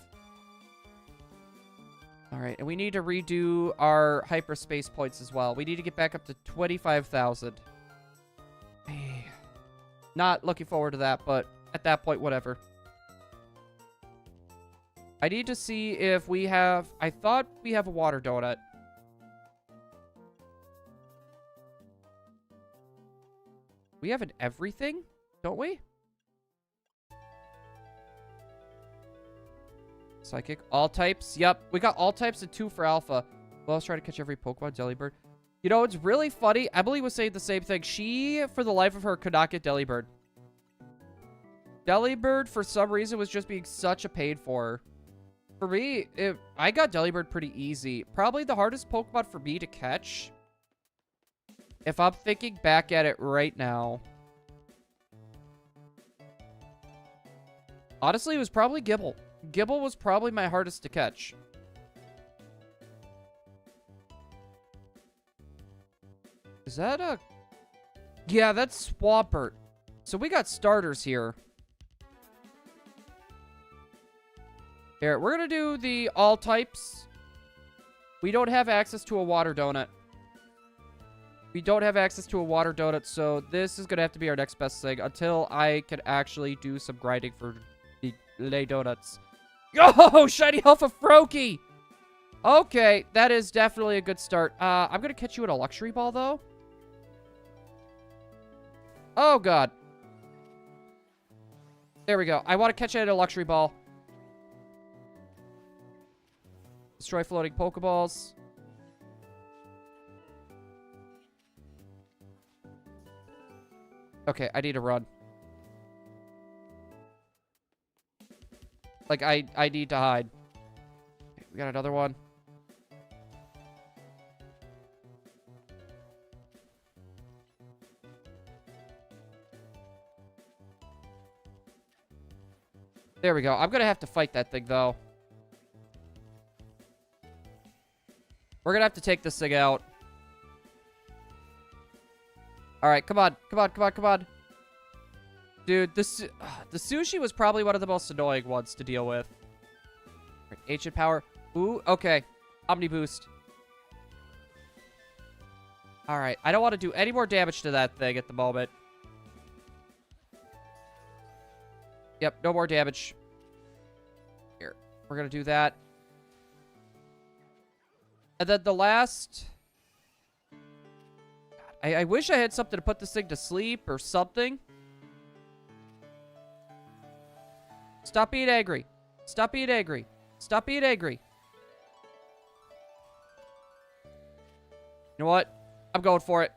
Alright, and we need to redo our hyperspace points as well. We need to get back up to 25,000. Not looking forward to that, but at that point, whatever. I need to see if we have... I thought we have a water donut. We have an everything, don't we? Psychic, all types. Yep, we got all types and 2 for alpha. Well, I was trying to catch every Pokemon. Delibird. You know, it's really funny. Emily was saying the same thing. She, for the life of her, could not get Delibird. Delibird, for some reason, was just being such a pain for her. For me, I got Delibird pretty easy. Probably the hardest Pokemon for me to catch. If I'm thinking back at it right now. Honestly, it was probably Gibble. Gibble was probably my hardest to catch. Is that a... Yeah, that's Swampert. So we got starters here. Here, we're going to do the all types. We don't have access to a water donut. We don't have access to a water donut, so this is going to have to be our next best thing until I can actually do some grinding for the lay donuts. Yo, shiny Alpha Froakie! Okay, that is definitely a good start. I'm going to catch you at a luxury ball, though. Oh, God. There we go. I want to catch it at a luxury ball. Destroy floating Pokeballs. Okay, I need to run. Like, I need to hide. Okay, we got another one. There we go. I'm gonna have to fight that thing, though. We're gonna have to take this thing out. Alright, come on. Come on, come on, come on. Dude, the sushi was probably one of the most annoying ones to deal with. Right, ancient power. Ooh, okay. Omni boost. Alright, I don't want to do any more damage to that thing at the moment. Yep, no more damage. Here, we're gonna do that. And then the last... God, I wish I had something to put this thing to sleep or something. Stop being angry. Stop being angry. Stop being angry. You know what? I'm going for it.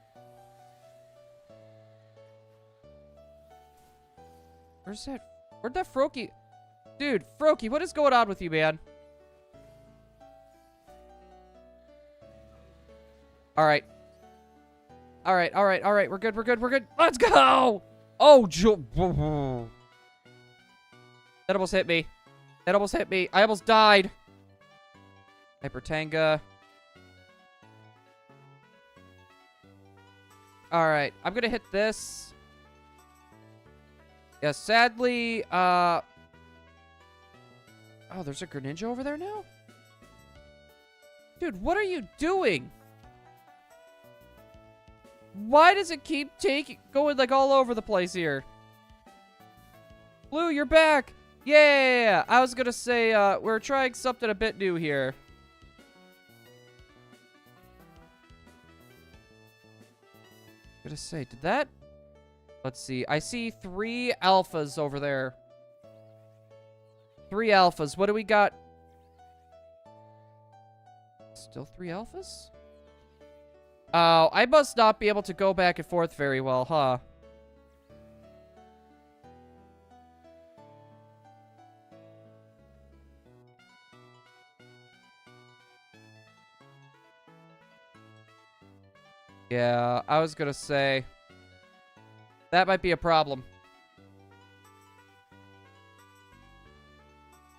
Where's that? Where'd that Froakie? Dude, Froakie, what is going on with you, man? Alright. Alright, alright, alright. We're good, we're good, we're good. Let's go! Oh, that almost hit me. That almost hit me. I almost died. Hyper Tanga. Alright, I'm gonna hit this. Yeah, sadly, oh, there's a Greninja over there now? Dude, what are you doing? Why does it keep going, like, all over the place here? Blue, you're back! Yeah! I was gonna say, we're trying something a bit new here. Gonna say, did that... Let's see. I see 3 alphas over there. 3 alphas. What do we got? Still 3 alphas? Oh, I must not be able to go back and forth very well, huh? Yeah, I was gonna say... That might be a problem.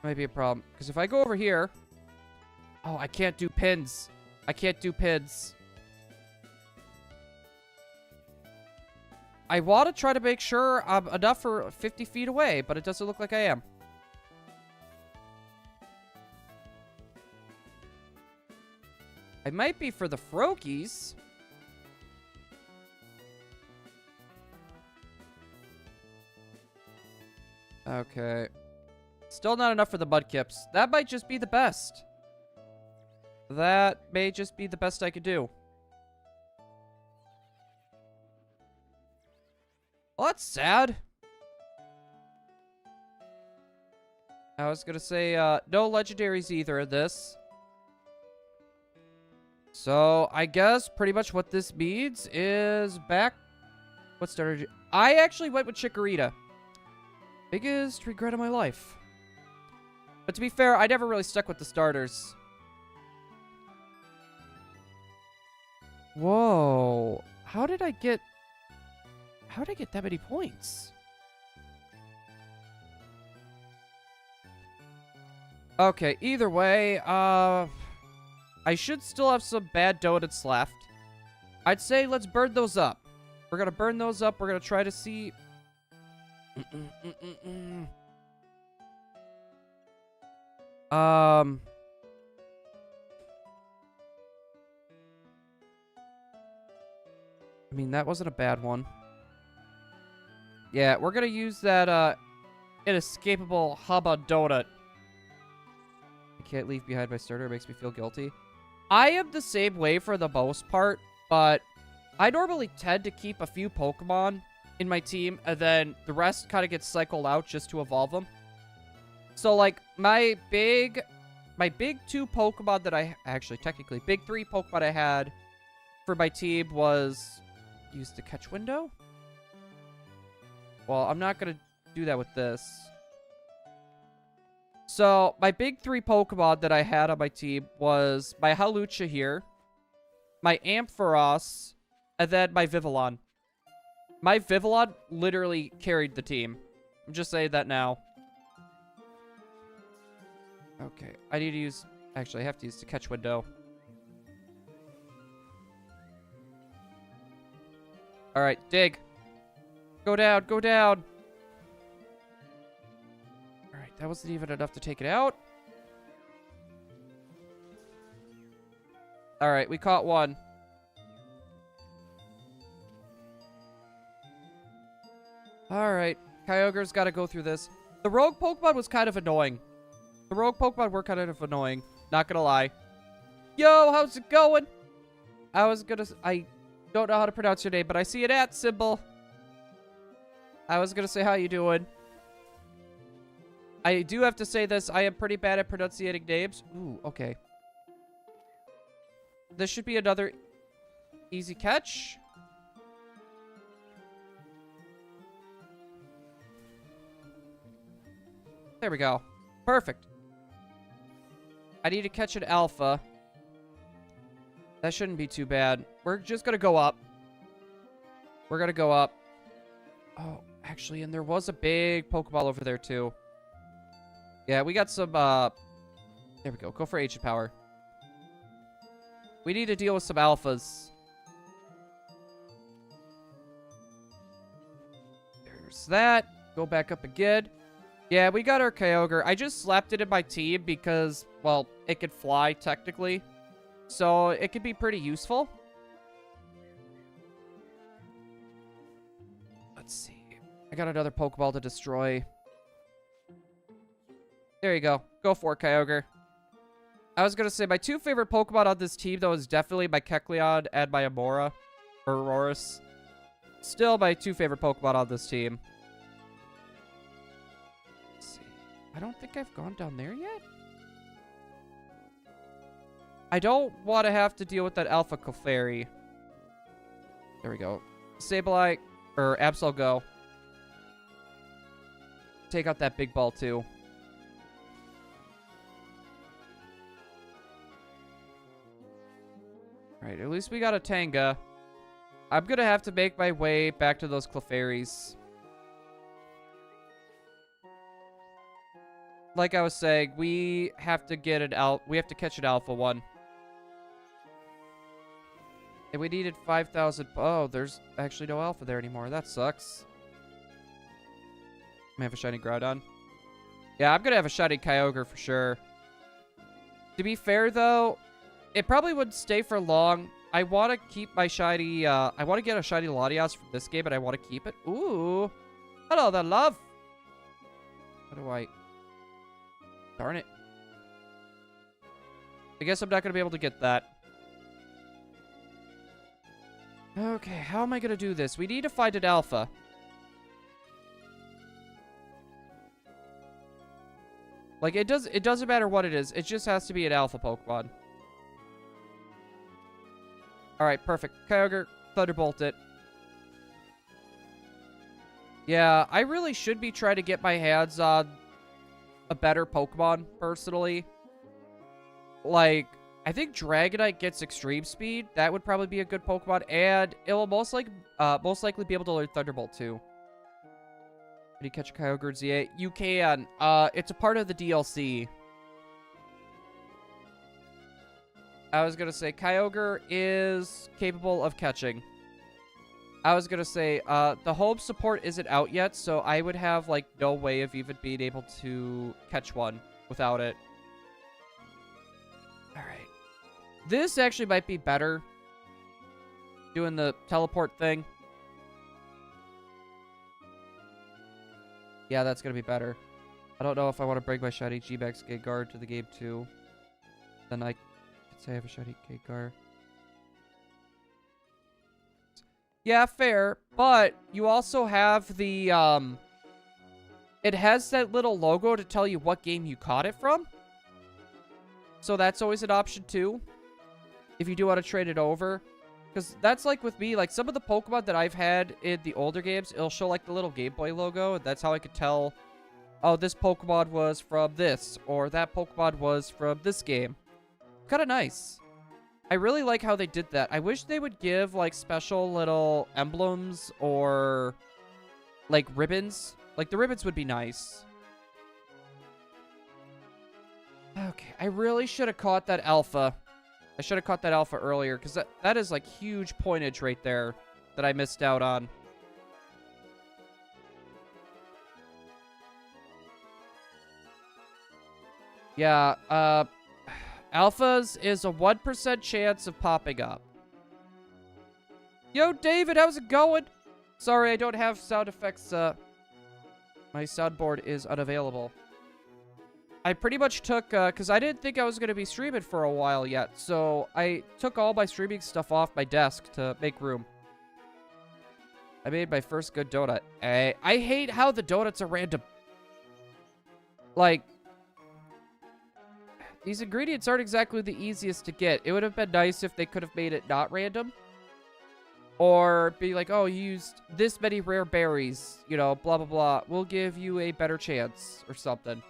Might be a problem. Because if I go over here... Oh, I can't do pins. I can't do pins. I want to try to make sure I'm enough for 50 feet away, but it doesn't look like I am. I might be for the Froakies. Okay. Still not enough for the Mudkips. That might just be the best. That may just be the best I could do. Well, that's sad. I was gonna say, no legendaries either in this. So, I guess pretty much what this means is back... What started... I actually went with Chikorita. Biggest regret of my life. But to be fair, I never really stuck with the starters. Whoa. How did I get that many points? Okay, either way, I should still have some bad donuts left. I'd say let's burn those up. We're gonna burn those up. We're gonna try to see... I mean, that wasn't a bad one. Yeah, we're gonna use that, inescapable Hubba Donut. I can't leave behind my starter. It makes me feel guilty. I am the same way for the most part, but I normally tend to keep a few Pokemon in my team, and then the rest kind of gets cycled out just to evolve them. So, like, my big 2 Pokemon that I... Actually, technically, big 3 Pokemon I had for my team was... Used to catch window? Well, I'm not going to do that with this. So, my big 3 Pokemon that I had on my team was my Hawlucha here, my Ampharos, and then my Vivillon. My Vivillon literally carried the team. I'm just saying that now. Okay, I need to use... Actually, I have to use the catch window. Alright, dig. Go down, go down. Alright, that wasn't even enough to take it out. Alright, we caught one. Alright, Kyogre's got to go through this. The rogue Pokemon was kind of annoying. The rogue Pokemon were kind of annoying. Not gonna lie. Yo, how's it going? I don't know how to pronounce your name, but I see an @ symbol. I was gonna say, how you doing? I do have to say this. I am pretty bad at pronouncing names. Ooh, okay. This should be another easy catch. There we go. Perfect. I need to catch an alpha. That shouldn't be too bad. We're just gonna go up. We're gonna go up. Oh, actually, and there was a big Pokeball over there, too. Yeah, we got some, there we go. Go for Ancient Power. We need to deal with some alphas. There's that. Go back up again. Yeah, we got our Kyogre. I just slapped it in my team because, well, it could fly, technically. So, it could be pretty useful. Let's see. I got another Pokeball to destroy. There you go. Go for it, Kyogre. I was going to say, my 2 favorite Pokemon on this team, though, is definitely my Kecleon and my Amora. Or Aurorus. Still my 2 favorite Pokemon on this team. I don't think I've gone down there yet. I don't want to have to deal with that Alpha Clefairy. There we go. Sableye, or Absol go. Take out that big ball, too. Alright, at least we got a Tanga. I'm gonna have to make my way back to those Clefairies. Like I was saying, we have to get we have to catch an alpha one. And we needed 5,000. Oh, there's actually no alpha there anymore. That sucks. I'm gonna have a shiny Groudon. Yeah, I'm gonna have a shiny Kyogre for sure. To be fair, though, it probably wouldn't stay for long. I want to keep my shiny, I want to get a shiny Latias from this game, but I want to keep it. Ooh. Hello there, love. How do I... Darn it. I guess I'm not going to be able to get that. Okay, how am I going to do this? We need to find an alpha. Like, it doesn't matter what it is. It just has to be an alpha Pokemon. Alright, perfect. Kyogre, Thunderbolt it. Yeah, I really should be trying to get my hands on a better Pokemon, personally. Like, I think Dragonite gets Extreme Speed. That would probably be a good Pokemon. And it will most likely be able to learn Thunderbolt, too. Can you catch a Kyogre Z8? You can. It's a part of the DLC. I was going to say Kyogre is capable of catching. I was going to say the home support isn't out yet, so I would have, like, no way of even being able to catch one without it. Alright. This actually might be better. Doing the teleport thing. Yeah, that's going to be better. I don't know if I want to bring my shiny G-Max Gengar to the game, too. Then I could say I have a shiny Gengar. Yeah, fair. But you also have the, it has that little logo to tell you what game you caught it from. So that's always an option, too. If you do want to trade it over. Because that's like with me, like some of the Pokemon that I've had in the older games, it'll show like the little Game Boy logo. And that's how I could tell, oh, this Pokemon was from this. Or that Pokemon was from this game. Kind of nice. I really like how they did that. I wish they would give like special little emblems or like ribbons. Like the ribbons would be nice. Okay, I really should have caught that alpha. I should have caught that alpha earlier, because that is, like, huge pointage right there that I missed out on. Yeah, alphas is a 1% chance of popping up. Yo, David, how's it going? Sorry, I don't have sound effects. My soundboard is unavailable. I pretty much took, because I didn't think I was going to be streaming for a while yet, so I took all my streaming stuff off my desk to make room. I made my first good donut. I hate how the donuts are random. Like, these ingredients aren't exactly the easiest to get. It would have been nice if they could have made it not random. Or be like, oh, you used this many rare berries, you know, blah, blah, blah. We'll give you a better chance or something.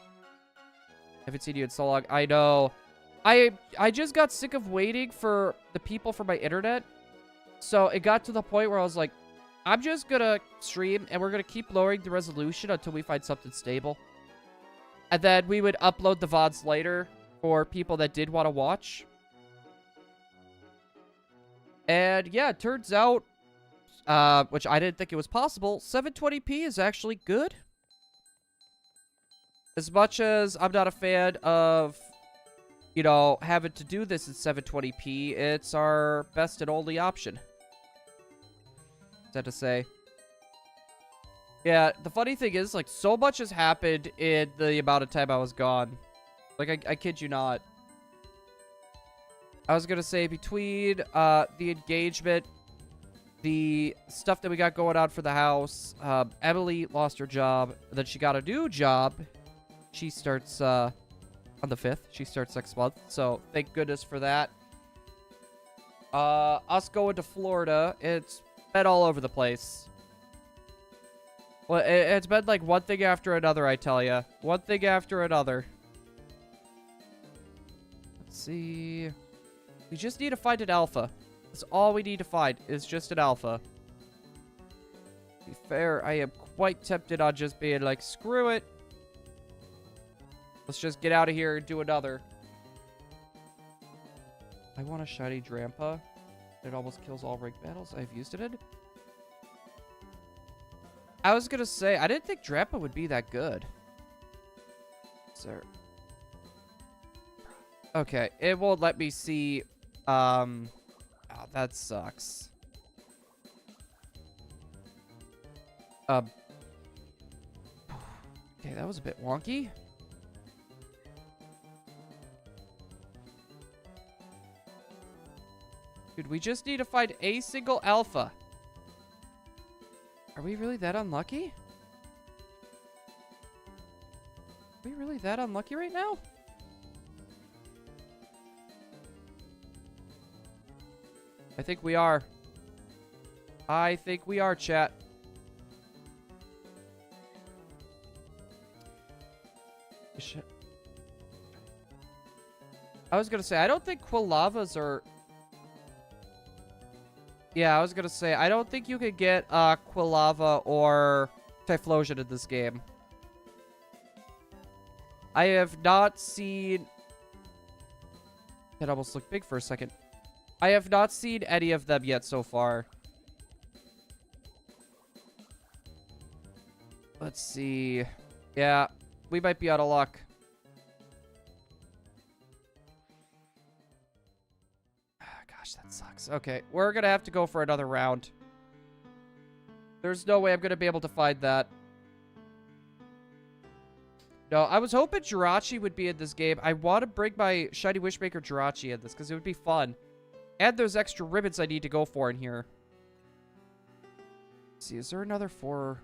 Haven't seen you in so long. I know. I just got sick of waiting for the people for my internet. So it got to the point where I was like, I'm just going to stream and we're going to keep lowering the resolution until we find something stable. And then we would upload the VODs later for people that did want to watch. And yeah, it turns out, which I didn't think it was possible, 720p is actually good. As much as I'm not a fan of, you know, having to do this in 720p, it's our best and only option. Sad to say. Yeah, the funny thing is, like, so much has happened in the amount of time I was gone. Like, I kid you not. I was gonna say, between, the engagement, the stuff that we got going on for the house, Emily lost her job, then she got a new job. She starts, on the 5th. She starts next month, so thank goodness for that. Us going to Florida, it's been all over the place. Well, it's been like one thing after another, I tell ya. One thing after another. Let's see. We just need to find an alpha. That's all we need to find, is just an alpha. To be fair, I am quite tempted on just being like, screw it. Let's just get out of here and do another. I want a shiny Drampa. It almost kills all ranked battles I've used it in. I was gonna say, I didn't think Drampa would be that good. Sir. Okay, it won't let me see. Oh, that sucks. Okay, that was a bit wonky. Dude, we just need to find a single alpha. Are we really that unlucky? Are we really that unlucky right now? I think we are. I think we are, chat. I was gonna say, I don't think Quilavas are... Yeah, I was gonna say, I don't think you could get Quilava or Typhlosion in this game. I have not seen... That almost looked big for a second. I have not seen any of them yet so far. Let's see. Yeah, we might be out of luck. Gosh, that sucks. Okay, we're gonna have to go for another round. There's no way I'm gonna be able to find that. No, I was hoping Jirachi would be in this game. I want to bring my Shiny Wishmaker Jirachi in this because it would be fun. And there's extra ribbons I need to go for in here. Let's see, is there another 4?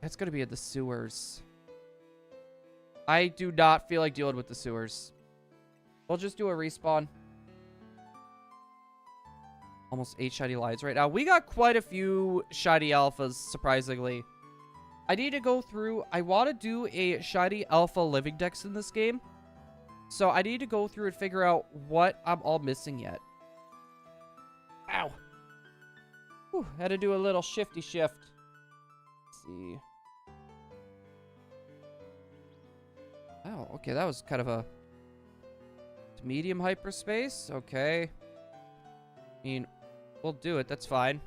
That's going to be in the sewers. I do not feel like dealing with the sewers. We'll just do a respawn. Almost 8 shiny lions right now. We got quite a few shiny alphas, surprisingly. I need to go through... I want to do a shiny alpha living dex in this game. So I need to go through and figure out what I'm all missing yet. Ow. Whew, had to do a little shifty shift. Let's see. Oh, okay, that was kind of a medium hyperspace. Okay. I mean, we'll do it. That's fine.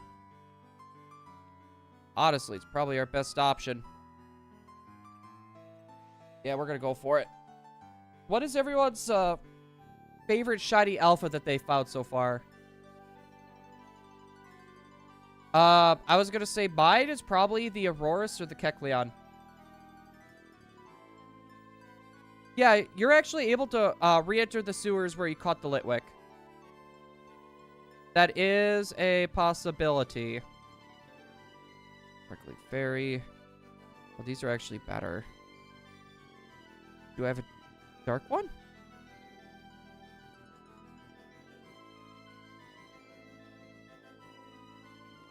Honestly, it's probably our best option. Yeah, we're gonna go for it. What is everyone's favorite shiny alpha that they found so far? I was gonna say mine is probably the Aurorus or the Kecleon. Yeah, you're actually able to re-enter the sewers where you caught the Litwick. That is a possibility. Sparkling Fairy. Well, these are actually better. Do I have a dark one?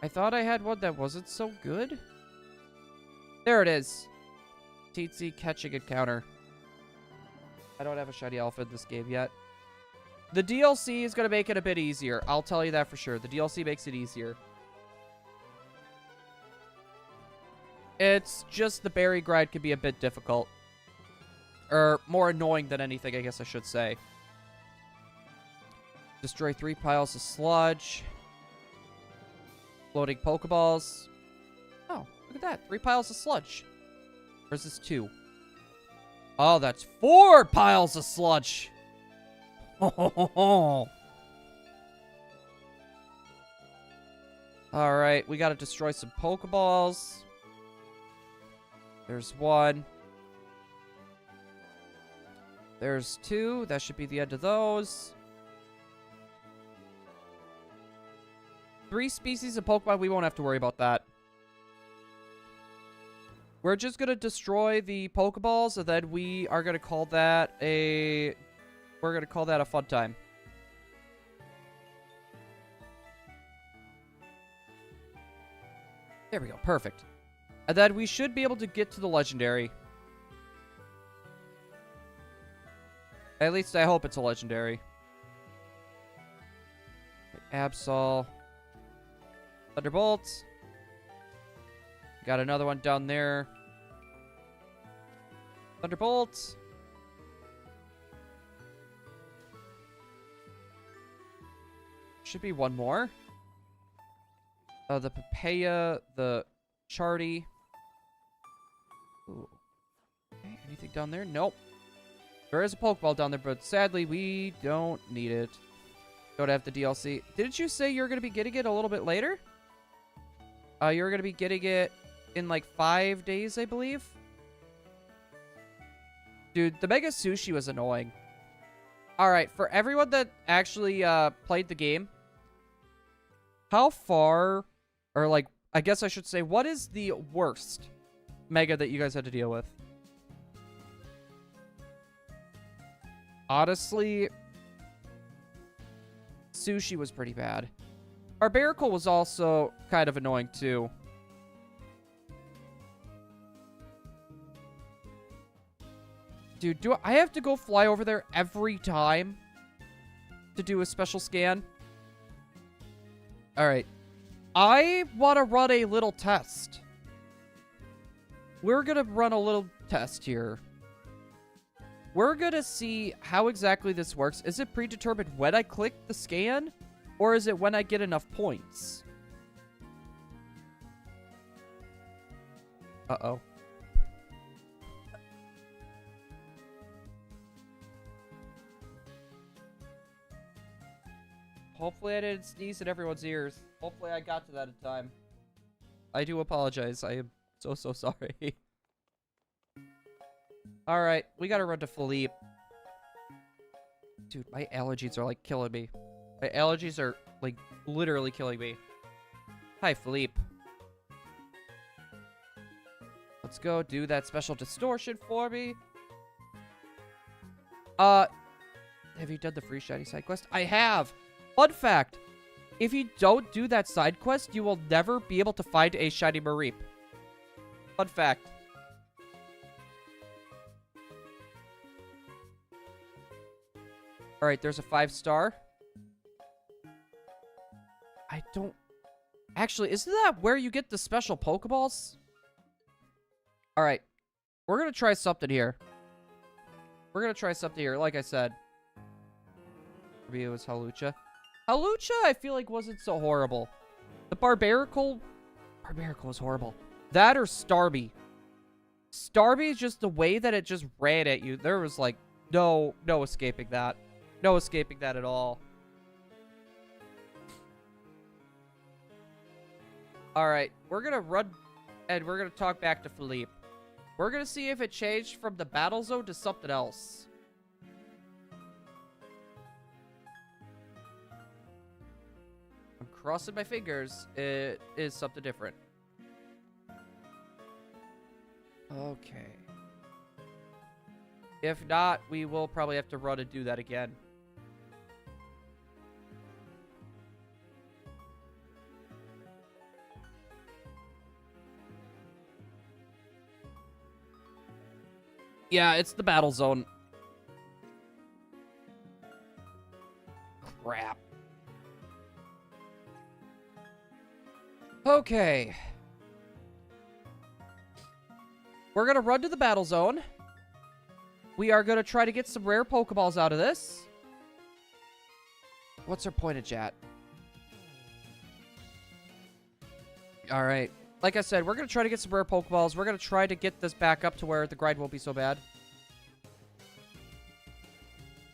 I thought I had one that wasn't so good. There it is. Teensy catching encounter. I don't have a shiny alpha in this game yet. The DLC is going to make it a bit easier. I'll tell you that for sure. The DLC makes it easier. It's just the berry grind can be a bit difficult. Or more annoying than anything, I guess I should say. Destroy 3 piles of sludge. Floating Pokeballs. Oh, look at that. 3 piles of sludge. Or is this 2? Oh, that's 4 piles of sludge. Alright, we gotta destroy some Pokeballs. There's 1. There's 2. That should be the end of those. 3 species of Pokemon. We won't have to worry about that. We're just going to destroy the Pokeballs, and then we are going to call that a... We're going to call that a fun time. There we go. Perfect. And then we should be able to get to the Legendary. At least I hope it's a Legendary. Absol. Thunderbolt. Got another one down there. Thunderbolt. I Should be one more. The papaya, the charty. Ooh. Okay, anything down there? Nope. There is a Pokeball down there, but sadly, we don't need it. Don't have the DLC. Didn't you say you're going to be getting it a little bit later? You're going to be getting it in like 5 days, I believe. Dude, the Mega Sushi was annoying. Alright, for everyone that actually played the game, how far, or like, I guess I should say, what is the worst Mega that you guys had to deal with? Honestly, Sushi was pretty bad. Barbarical was also kind of annoying too. Dude, do I have to go fly over there every time to do a special scan? Alright. I want to run a little test. We're going to run a little test here. We're going to see how exactly this works. Is it predetermined when I click the scan? Or is it when I get enough points? Uh-oh. Hopefully I didn't sneeze in everyone's ears. Hopefully I got to that in time. I do apologize. I am so sorry. Alright, we gotta run to Philippe. Dude, my allergies are like killing me. My allergies are like literally killing me. Hi, Philippe. Let's go do that special distortion for me. Have you done the free shiny side quest? I have! Fun fact, if you don't do that side quest, you will never be able to find a shiny Mareep. Fun fact. Alright, there's a 5-star. I don't... Actually, isn't that where you get the special Pokeballs? Alright. We're gonna try something here. Like I said. Maybe it was Hawlucha. Hawlucha, I feel like, wasn't so horrible. The Barbarical was horrible. That or Starmie. Starmie is just the way that it just ran at you. There was, like, no escaping that. No escaping that at all. Alright, we're gonna run, and we're gonna talk back to Philippe. We're gonna see if it changed from the battle zone to something else. I'm crossing my fingers. It is something different. Okay. If not, we will probably have to run and do that again. Yeah, it's the battle zone. Crap. Okay. We're gonna run to the battle zone. We are gonna try to get some rare Pokeballs out of this. What's our pointage at? Alright. Like I said, we're going to try to get some rare Pokeballs. We're going to try to get this back up to where the grind won't be so bad.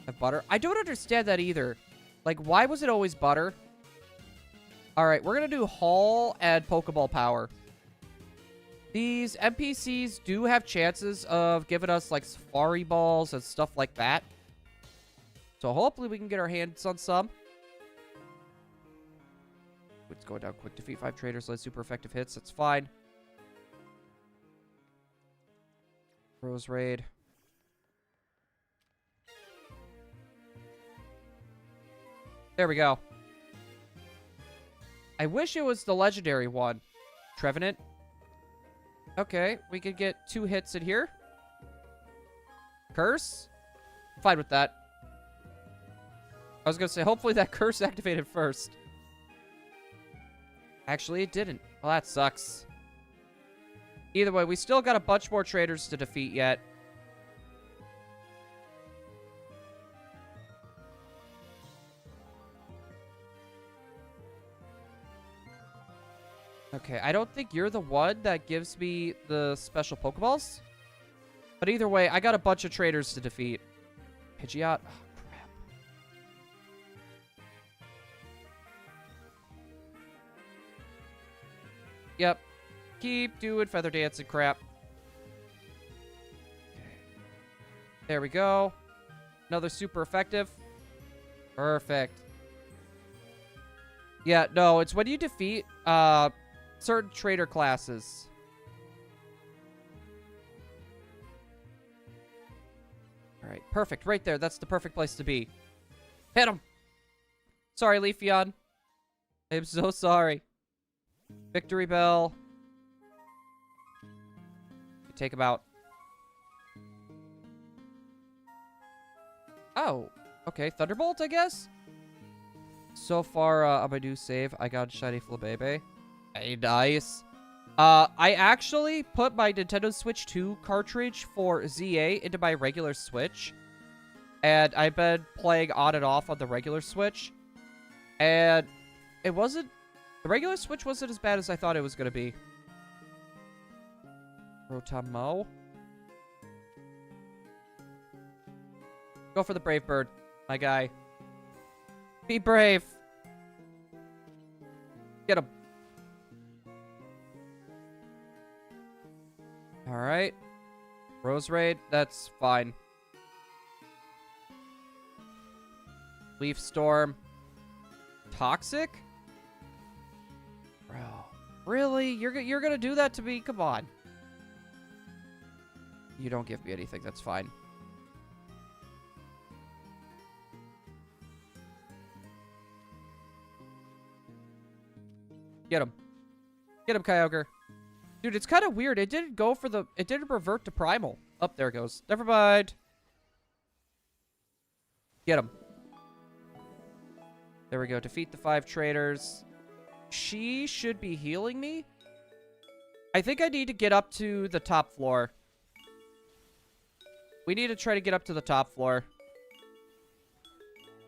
Have butter? I don't understand that either. Like, why was it always butter? Alright, we're going to do Haul and Pokeball Power. These NPCs do have chances of giving us, like, Safari Balls and stuff like that. So hopefully we can get our hands on some. It's going down quick. Defeat 5 traders, led super effective hits. That's fine. Rose Raid. There we go. I wish it was the legendary one. Trevenant. Okay, we could get 2 hits in here. Curse. Fine with that. I was going to say, hopefully that curse activated first. Actually, it didn't. Well, that sucks. Either way, we still got a bunch more traders to defeat yet. Okay, I don't think you're the one that gives me the special Pokeballs. But either way, I got a bunch of traders to defeat. Pidgeot. Oh, crap. Yep. Keep doing feather dance and crap. There we go. Another super effective. Perfect. Yeah, no, it's when you defeat certain trader classes. All right, perfect. Right there. That's the perfect place to be. Hit him. Sorry, Leafeon. I'm so sorry. Victory bell. Take him out. Oh, okay. Thunderbolt, I guess? So far, on my new save, I got Shiny Flabébé. Hey, nice. I actually put my Nintendo Switch 2 cartridge for ZA into my regular Switch. And I've been playing on and off on the regular Switch. And it wasn't... The regular Switch wasn't as bad as I thought it was going to be. Rotamo. Go for the Brave Bird, my guy. Be brave. Get him. Alright. Rose Raid, that's fine. Leaf Storm. Toxic? Bro. Really? You're gonna do that to me? Come on. You don't give me anything, that's fine. Get him. Get him, Kyogre. Dude, it's kind of weird. It didn't go for the... It didn't revert to Primal. Oh, there it goes. Never mind. Get him. There we go. Defeat the 5 traders. She should be healing me. I think I need to get up to the top floor. We need to try to get up to the top floor.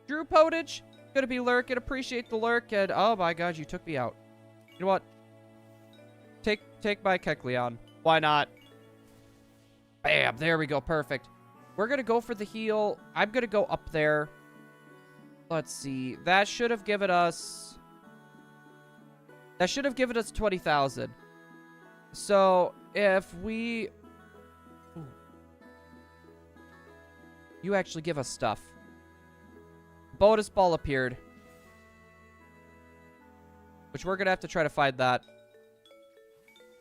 Drew Potage. Gonna be lurking. Appreciate the lurk. And oh my god, you took me out. You know what? Take my Kecleon. Why not? Bam. There we go. Perfect. We're going to go for the heal. I'm going to go up there. Let's see. That should have given us... That should have given us 20,000. So, if we... Ooh. You actually give us stuff. Bonus ball appeared. Which we're going to have to try to find that.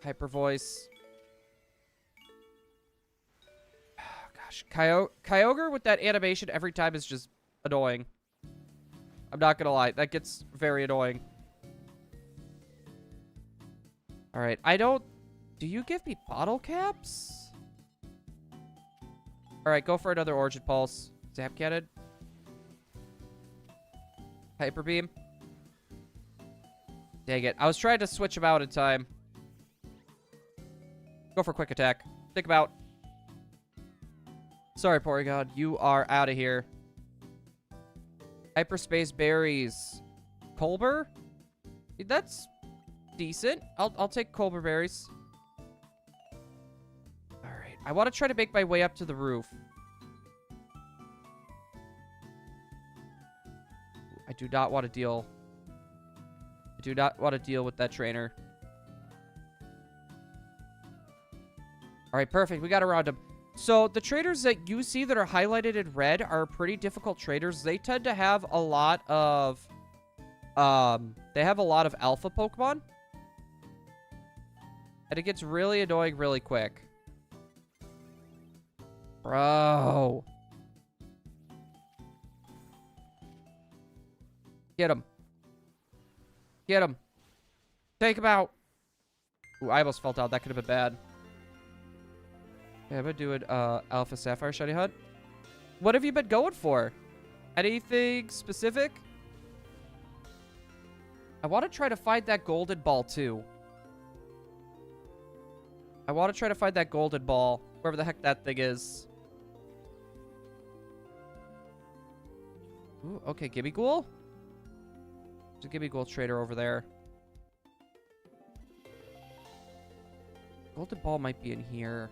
Hyper Voice. Oh, gosh. Kyogre with that animation every time is just annoying. I'm not going to lie. That gets very annoying. Alright. I don't... Do you give me bottle caps? Alright. Go for another Origin Pulse. Zap Cannon. Hyper Beam. Dang it. I was trying to switch him out in time. Go for Quick Attack. Take him out. Sorry, Porygon. You are out of here. Hyperspace Berries. Colbur? That's decent. I'll take Colbur Berries. Alright. I want to try to make my way up to the roof. I do not want to deal... Do not want to deal with that trainer. Alright, perfect. We got around him. So, the traders that you see that are highlighted in red are pretty difficult traders. They tend to have a lot of... They have a lot of alpha Pokemon. And it gets really annoying really quick. Bro. Get him. Get him. Take him out. Ooh, I almost fell down. That could have been bad. Okay, I'm gonna do an Alpha Sapphire Shiny Hunt. What have you been going for? Anything specific? I want to try to find that golden ball too. I want to try to find that golden ball. Wherever the heck that thing is. Ooh, okay, Gimmighoul. There's a Gimmighoul trader over there. Golden ball might be in here.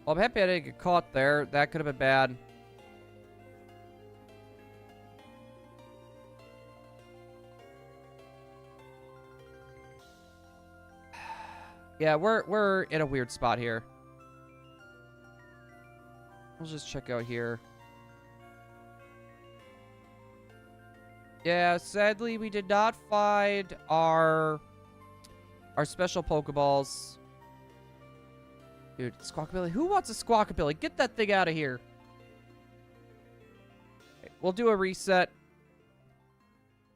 Well, I'm happy I didn't get caught there. That could have been bad. Yeah, we're in a weird spot here. Let's just check out here. Yeah, sadly, we did not find our special Pokeballs. Dude, Squawkabilly. Who wants a Squawkabilly? Get that thing out of here. Okay, we'll do a reset.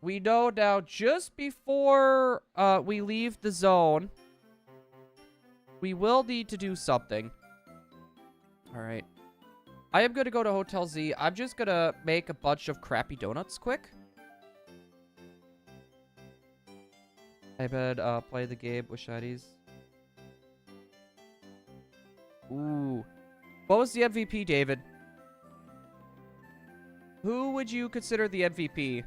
We know now just before we leave the zone, we will need to do something. All right. I am going to go to Hotel Z. I'm just going to make a bunch of crappy donuts quick. I've been playing the game with shinies. Ooh. What was the MVP, David? Who would you consider the MVP?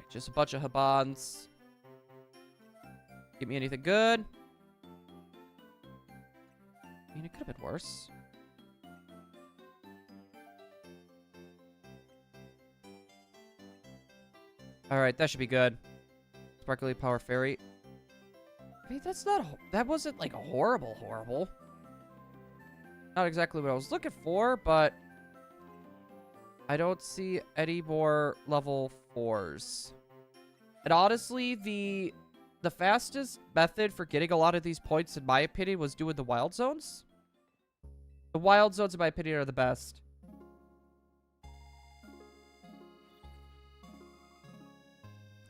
Just a bunch of Habans. Give me anything good. I mean, it could have been worse. Alright, that should be good. Sparkly Power Fairy. I mean, that wasn't like horrible. Not exactly what I was looking for, but I don't see any more level 4s. And honestly, the fastest method for getting a lot of these points, in my opinion, was doing the wild zones. The wild zones, in my opinion, are the best.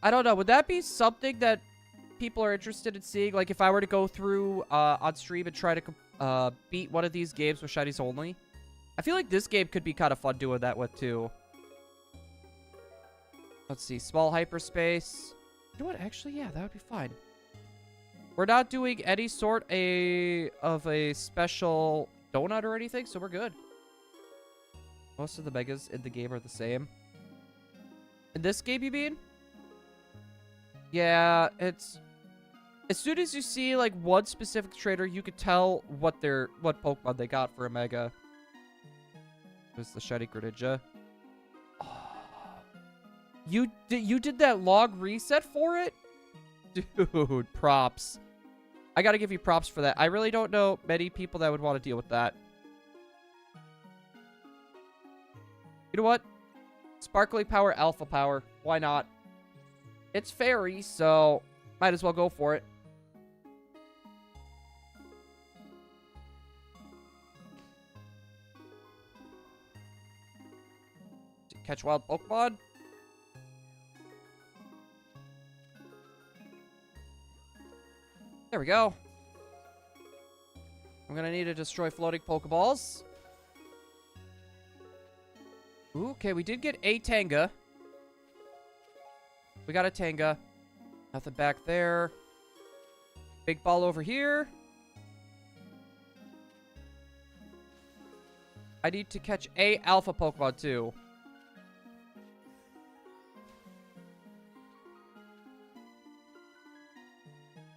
I don't know. Would that be something that people are interested in seeing? Like, if I were to go through on stream and try to beat one of these games with shinies only? I feel like this game could be kind of fun doing that with, too. Let's see. Small hyperspace. You know what? Actually, yeah, that would be fine. We're not doing any sort of a special donut or anything, so we're good. Most of the megas in the game are the same. In this game, you mean? Yeah, it's... As soon as you see, like, one specific trader, you could tell what Pokemon they got for a Mega. It was the Shiny Greninja. Oh. You did that log reset for it? Dude, props. I gotta give you props for that. I really don't know many people that would want to deal with that. You know what? Sparkly Power, Alpha Power. Why not? It's fairy, so might as well go for it. Catch wild Pokemon. There we go. I'm gonna need to destroy floating Pokeballs. Ooh, okay, we did get a Tanga. We got a Tanga. Nothing back there. Big ball over here. I need to catch a Alpha Pokemon too.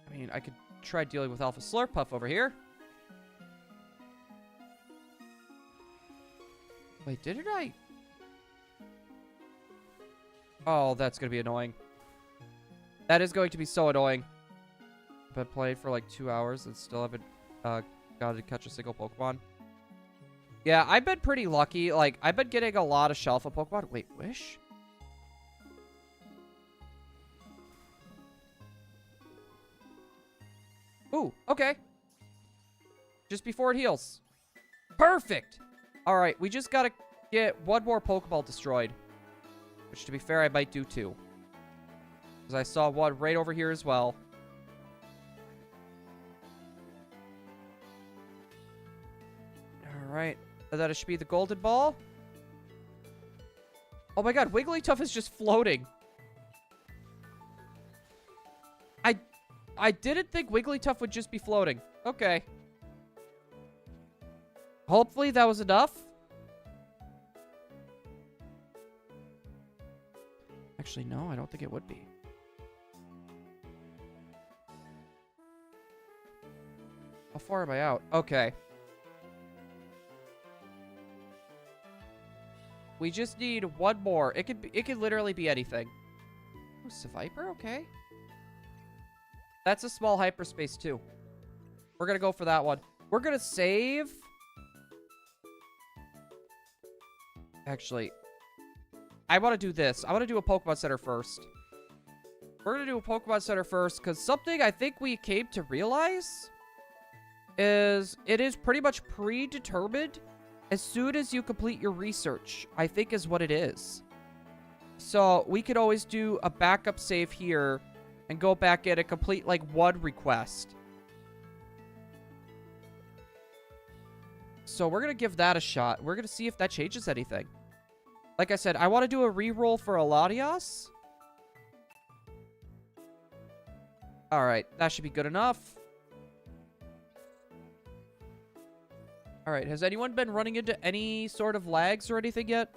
I mean, I could try dealing with Alpha Slurpuff over here. Wait, didn't I? Oh, that's going to be annoying. That is going to be so annoying. I've been playing for like 2 hours and still haven't got to catch a single Pokemon. Yeah, I've been pretty lucky. Like, I've been getting a lot of Shelfa Pokemon. Wait, Wish? Ooh, okay. Just before it heals. Perfect! Alright, we just gotta get one more Pokeball destroyed. Which, to be fair, I might do two. Because I saw one right over here as well. Alright. That should be the golden ball. Oh my god, Wigglytuff is just floating. I didn't think Wigglytuff would just be floating. Okay. Hopefully that was enough. Actually, no, I don't think it would be. How far am I out? Okay. We just need one more. It could literally be anything. Oh, it's a Viper? Okay. That's a small hyperspace, too. We're gonna go for that one. We're gonna save. Actually, I want to do this. I want to do a Pokemon Center first. We're gonna do a Pokemon Center first, because something I think we came to realize is it is pretty much predetermined as soon as you complete your research, I think is what it is. So we could always do a backup save here and go back in and complete like one request. So we're going to give that a shot. We're going to see if that changes anything. Like I said, I want to do a reroll for Aladios. Alright, that should be good enough. Alright, has anyone been running into any sort of lags or anything yet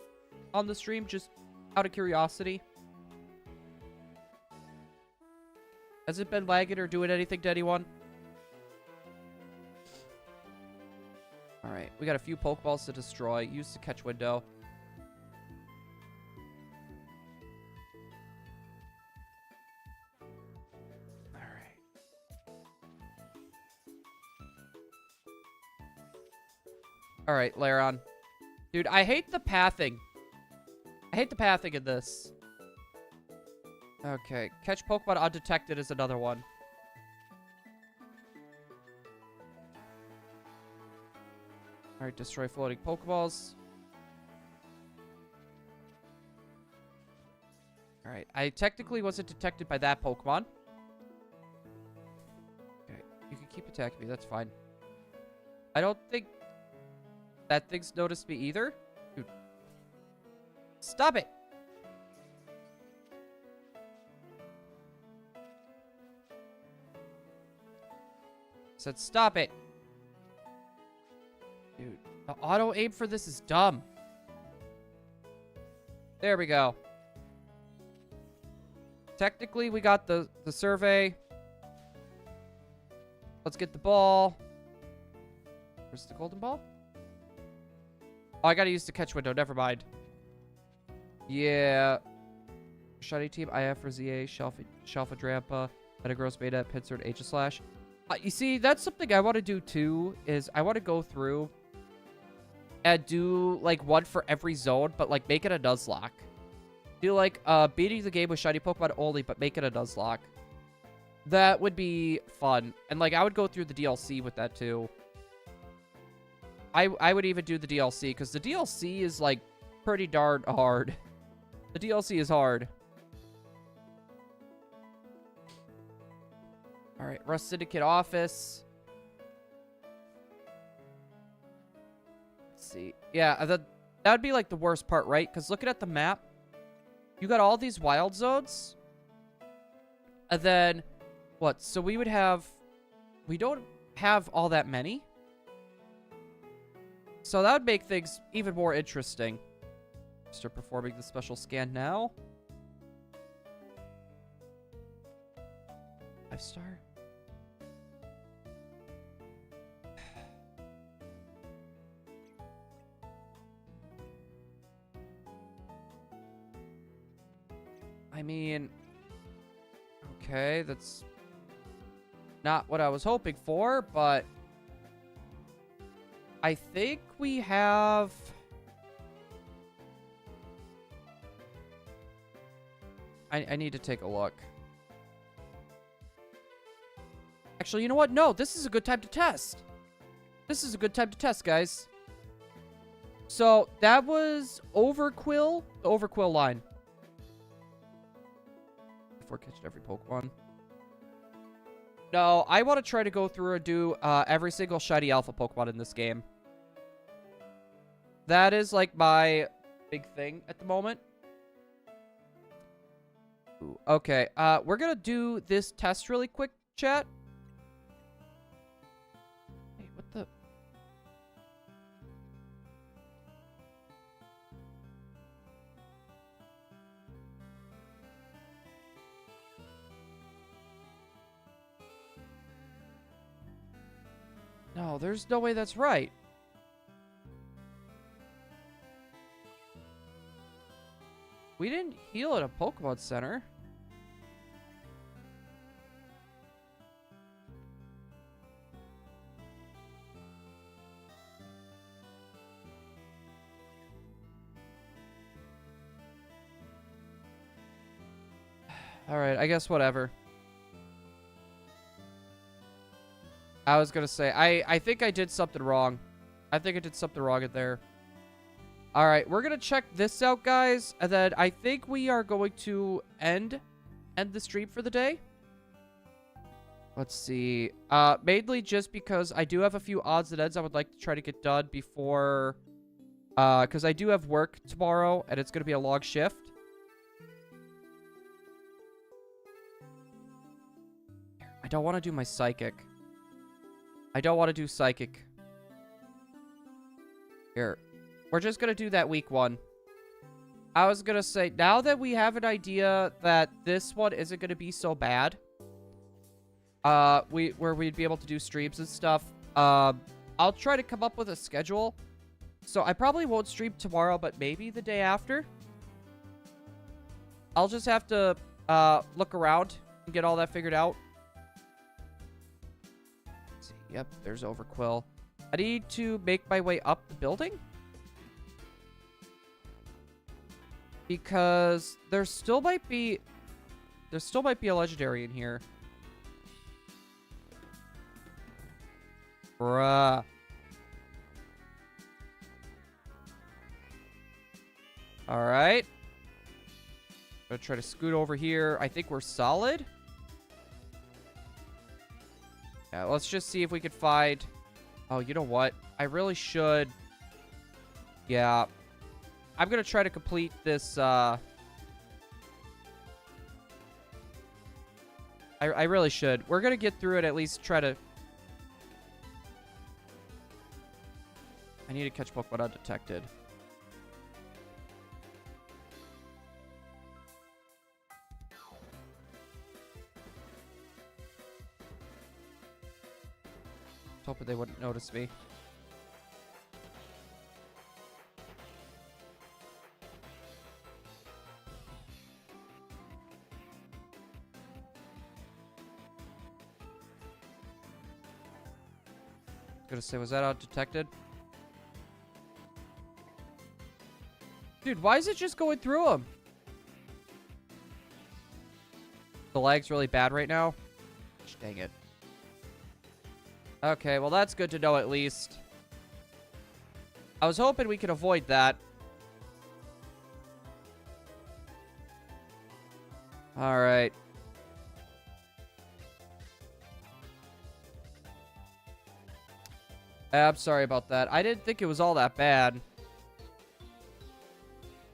on the stream? Just out of curiosity. Has it been lagging or doing anything to anyone? Alright, we got a few Pokeballs to destroy. Use the catch window. Alright, Lairon. Dude, I hate the pathing. I hate the pathing in this. Okay, catch Pokemon undetected is another one. Alright, destroy floating Pokeballs. Alright, I technically wasn't detected by that Pokemon. Okay, you can keep attacking me, that's fine. I don't think that thing's noticed me either. Dude. Stop it! Said stop it. Dude, the auto aim for this is dumb. There we go. Technically, we got the survey. Let's get the ball. Where's the golden ball? Oh, I gotta use the catch window. Never mind. Yeah. Shiny team, IF for ZA, Shelfa Drampa, Metagross, Beta, Pinsir, and Aegislash. You see, that's something I want to do too, is I want to go through and do, like, one for every zone, but, like, make it a Nuzlocke. Do, like, beating the game with shiny Pokemon only, but make it a Nuzlocke. That would be fun. And, like, I would go through the DLC with that too. I would even do the DLC, because the DLC is, like, pretty darn hard. The DLC is hard. Alright, Rust Syndicate office. Let's see. Yeah, that would be, like, the worst part, right? Because looking at the map, you got all these wild zones. And then, what? So we would have... We don't have all that many. So that would make things even more interesting. Start performing the special scan now. 5-star. I mean, okay, that's not what I was hoping for, but I think we have... I need to take a look. Actually, you know what? No, this is a good time to test. This is a good time to test, guys. So, that was Overquill, the Overquill line. Before catching every Pokemon. No, I want to try to go through and do every single shiny alpha Pokemon in this game. That is, like, my big thing at the moment. Ooh, okay, we're gonna do this test really quick, chat. Hey, what the... No, there's no way that's right. We didn't heal at a Pokemon Center. Alright, I guess whatever. I was gonna say, I think I did something wrong. I think I did something wrong in there. Alright, we're gonna check this out, guys. And then I think we are going to end the stream for the day. Let's see. Mainly just because I do have a few odds and ends I would like to try to get done before... because I do have work tomorrow, and it's gonna be a long shift. I don't want to do my Psychic. I don't want to do Psychic. Here. We're just going to do that week one. I was going to say, now that we have an idea that this one isn't going to be so bad, where we'd be able to do streams and stuff, I'll try to come up with a schedule. So I probably won't stream tomorrow, but maybe the day after. I'll just have to look around and get all that figured out. Yep, there's Overquill. I need to make my way up the building. Because there still might be a legendary in here. Bruh. Alright. Gonna try to scoot over here. I think we're solid. Yeah, let's just see if we could find... Oh, you know what? I really should... Yeah. I'm gonna try to complete this, I really should. We're gonna get through it, at least try to... I need to catch Pokemon undetected. Hoping they wouldn't notice me. Gonna say, was that undetected? Dude, why is it just going through them? The lag's really bad right now. Dang it. Okay, well that's good to know at least. I was hoping we could avoid that. Alright. I'm sorry about that. I didn't think it was all that bad.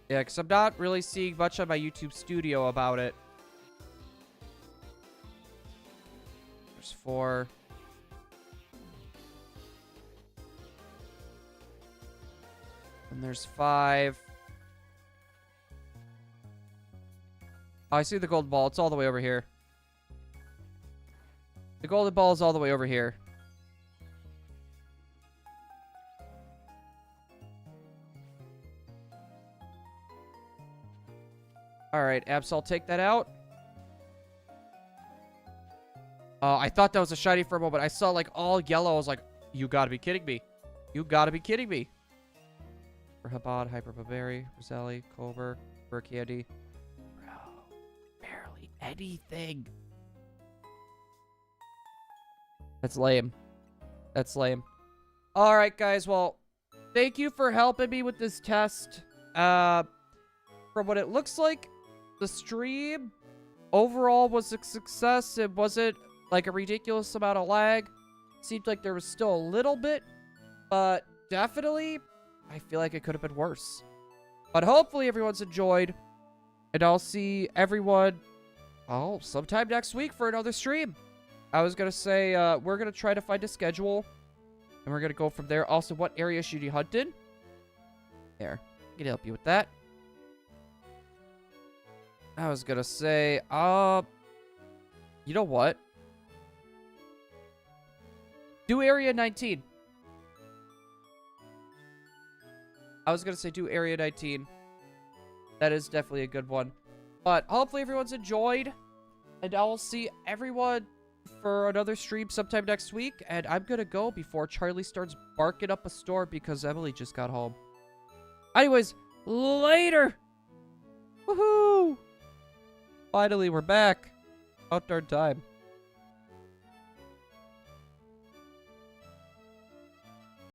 Yeah, because I'm not really seeing much on my YouTube studio about it. There's 4. And there's 5. Oh, I see the golden ball. It's all the way over here. The golden ball is all the way over here. Alright, Absol, take that out. I thought that was a shiny for a moment. I saw, like, all yellow. I was like, you gotta be kidding me. You gotta be kidding me. Habad, Hyper Baberi, Roselli, Clover, Burcandy. Bro, barely anything. That's lame. That's lame. Alright, guys. Well, thank you for helping me with this test. From what it looks like, the stream overall was a success. It wasn't like a ridiculous amount of lag. Seemed like there was still a little bit, but definitely I feel like it could have been worse. But hopefully everyone's enjoyed, and I'll see everyone, oh, sometime next week for another stream. I was gonna say, we're gonna try to find a schedule, and we're gonna go from there. Also, what area should you hunt in? There, I can help you with that. I was gonna say, you know what? Do Area 19. I was going to say do Area 19. That is definitely a good one. But hopefully everyone's enjoyed. And I will see everyone for another stream sometime next week. And I'm going to go before Charlie starts barking up a storm because Emily just got home. Anyways, later. Woohoo! Finally, we're back. About darn time.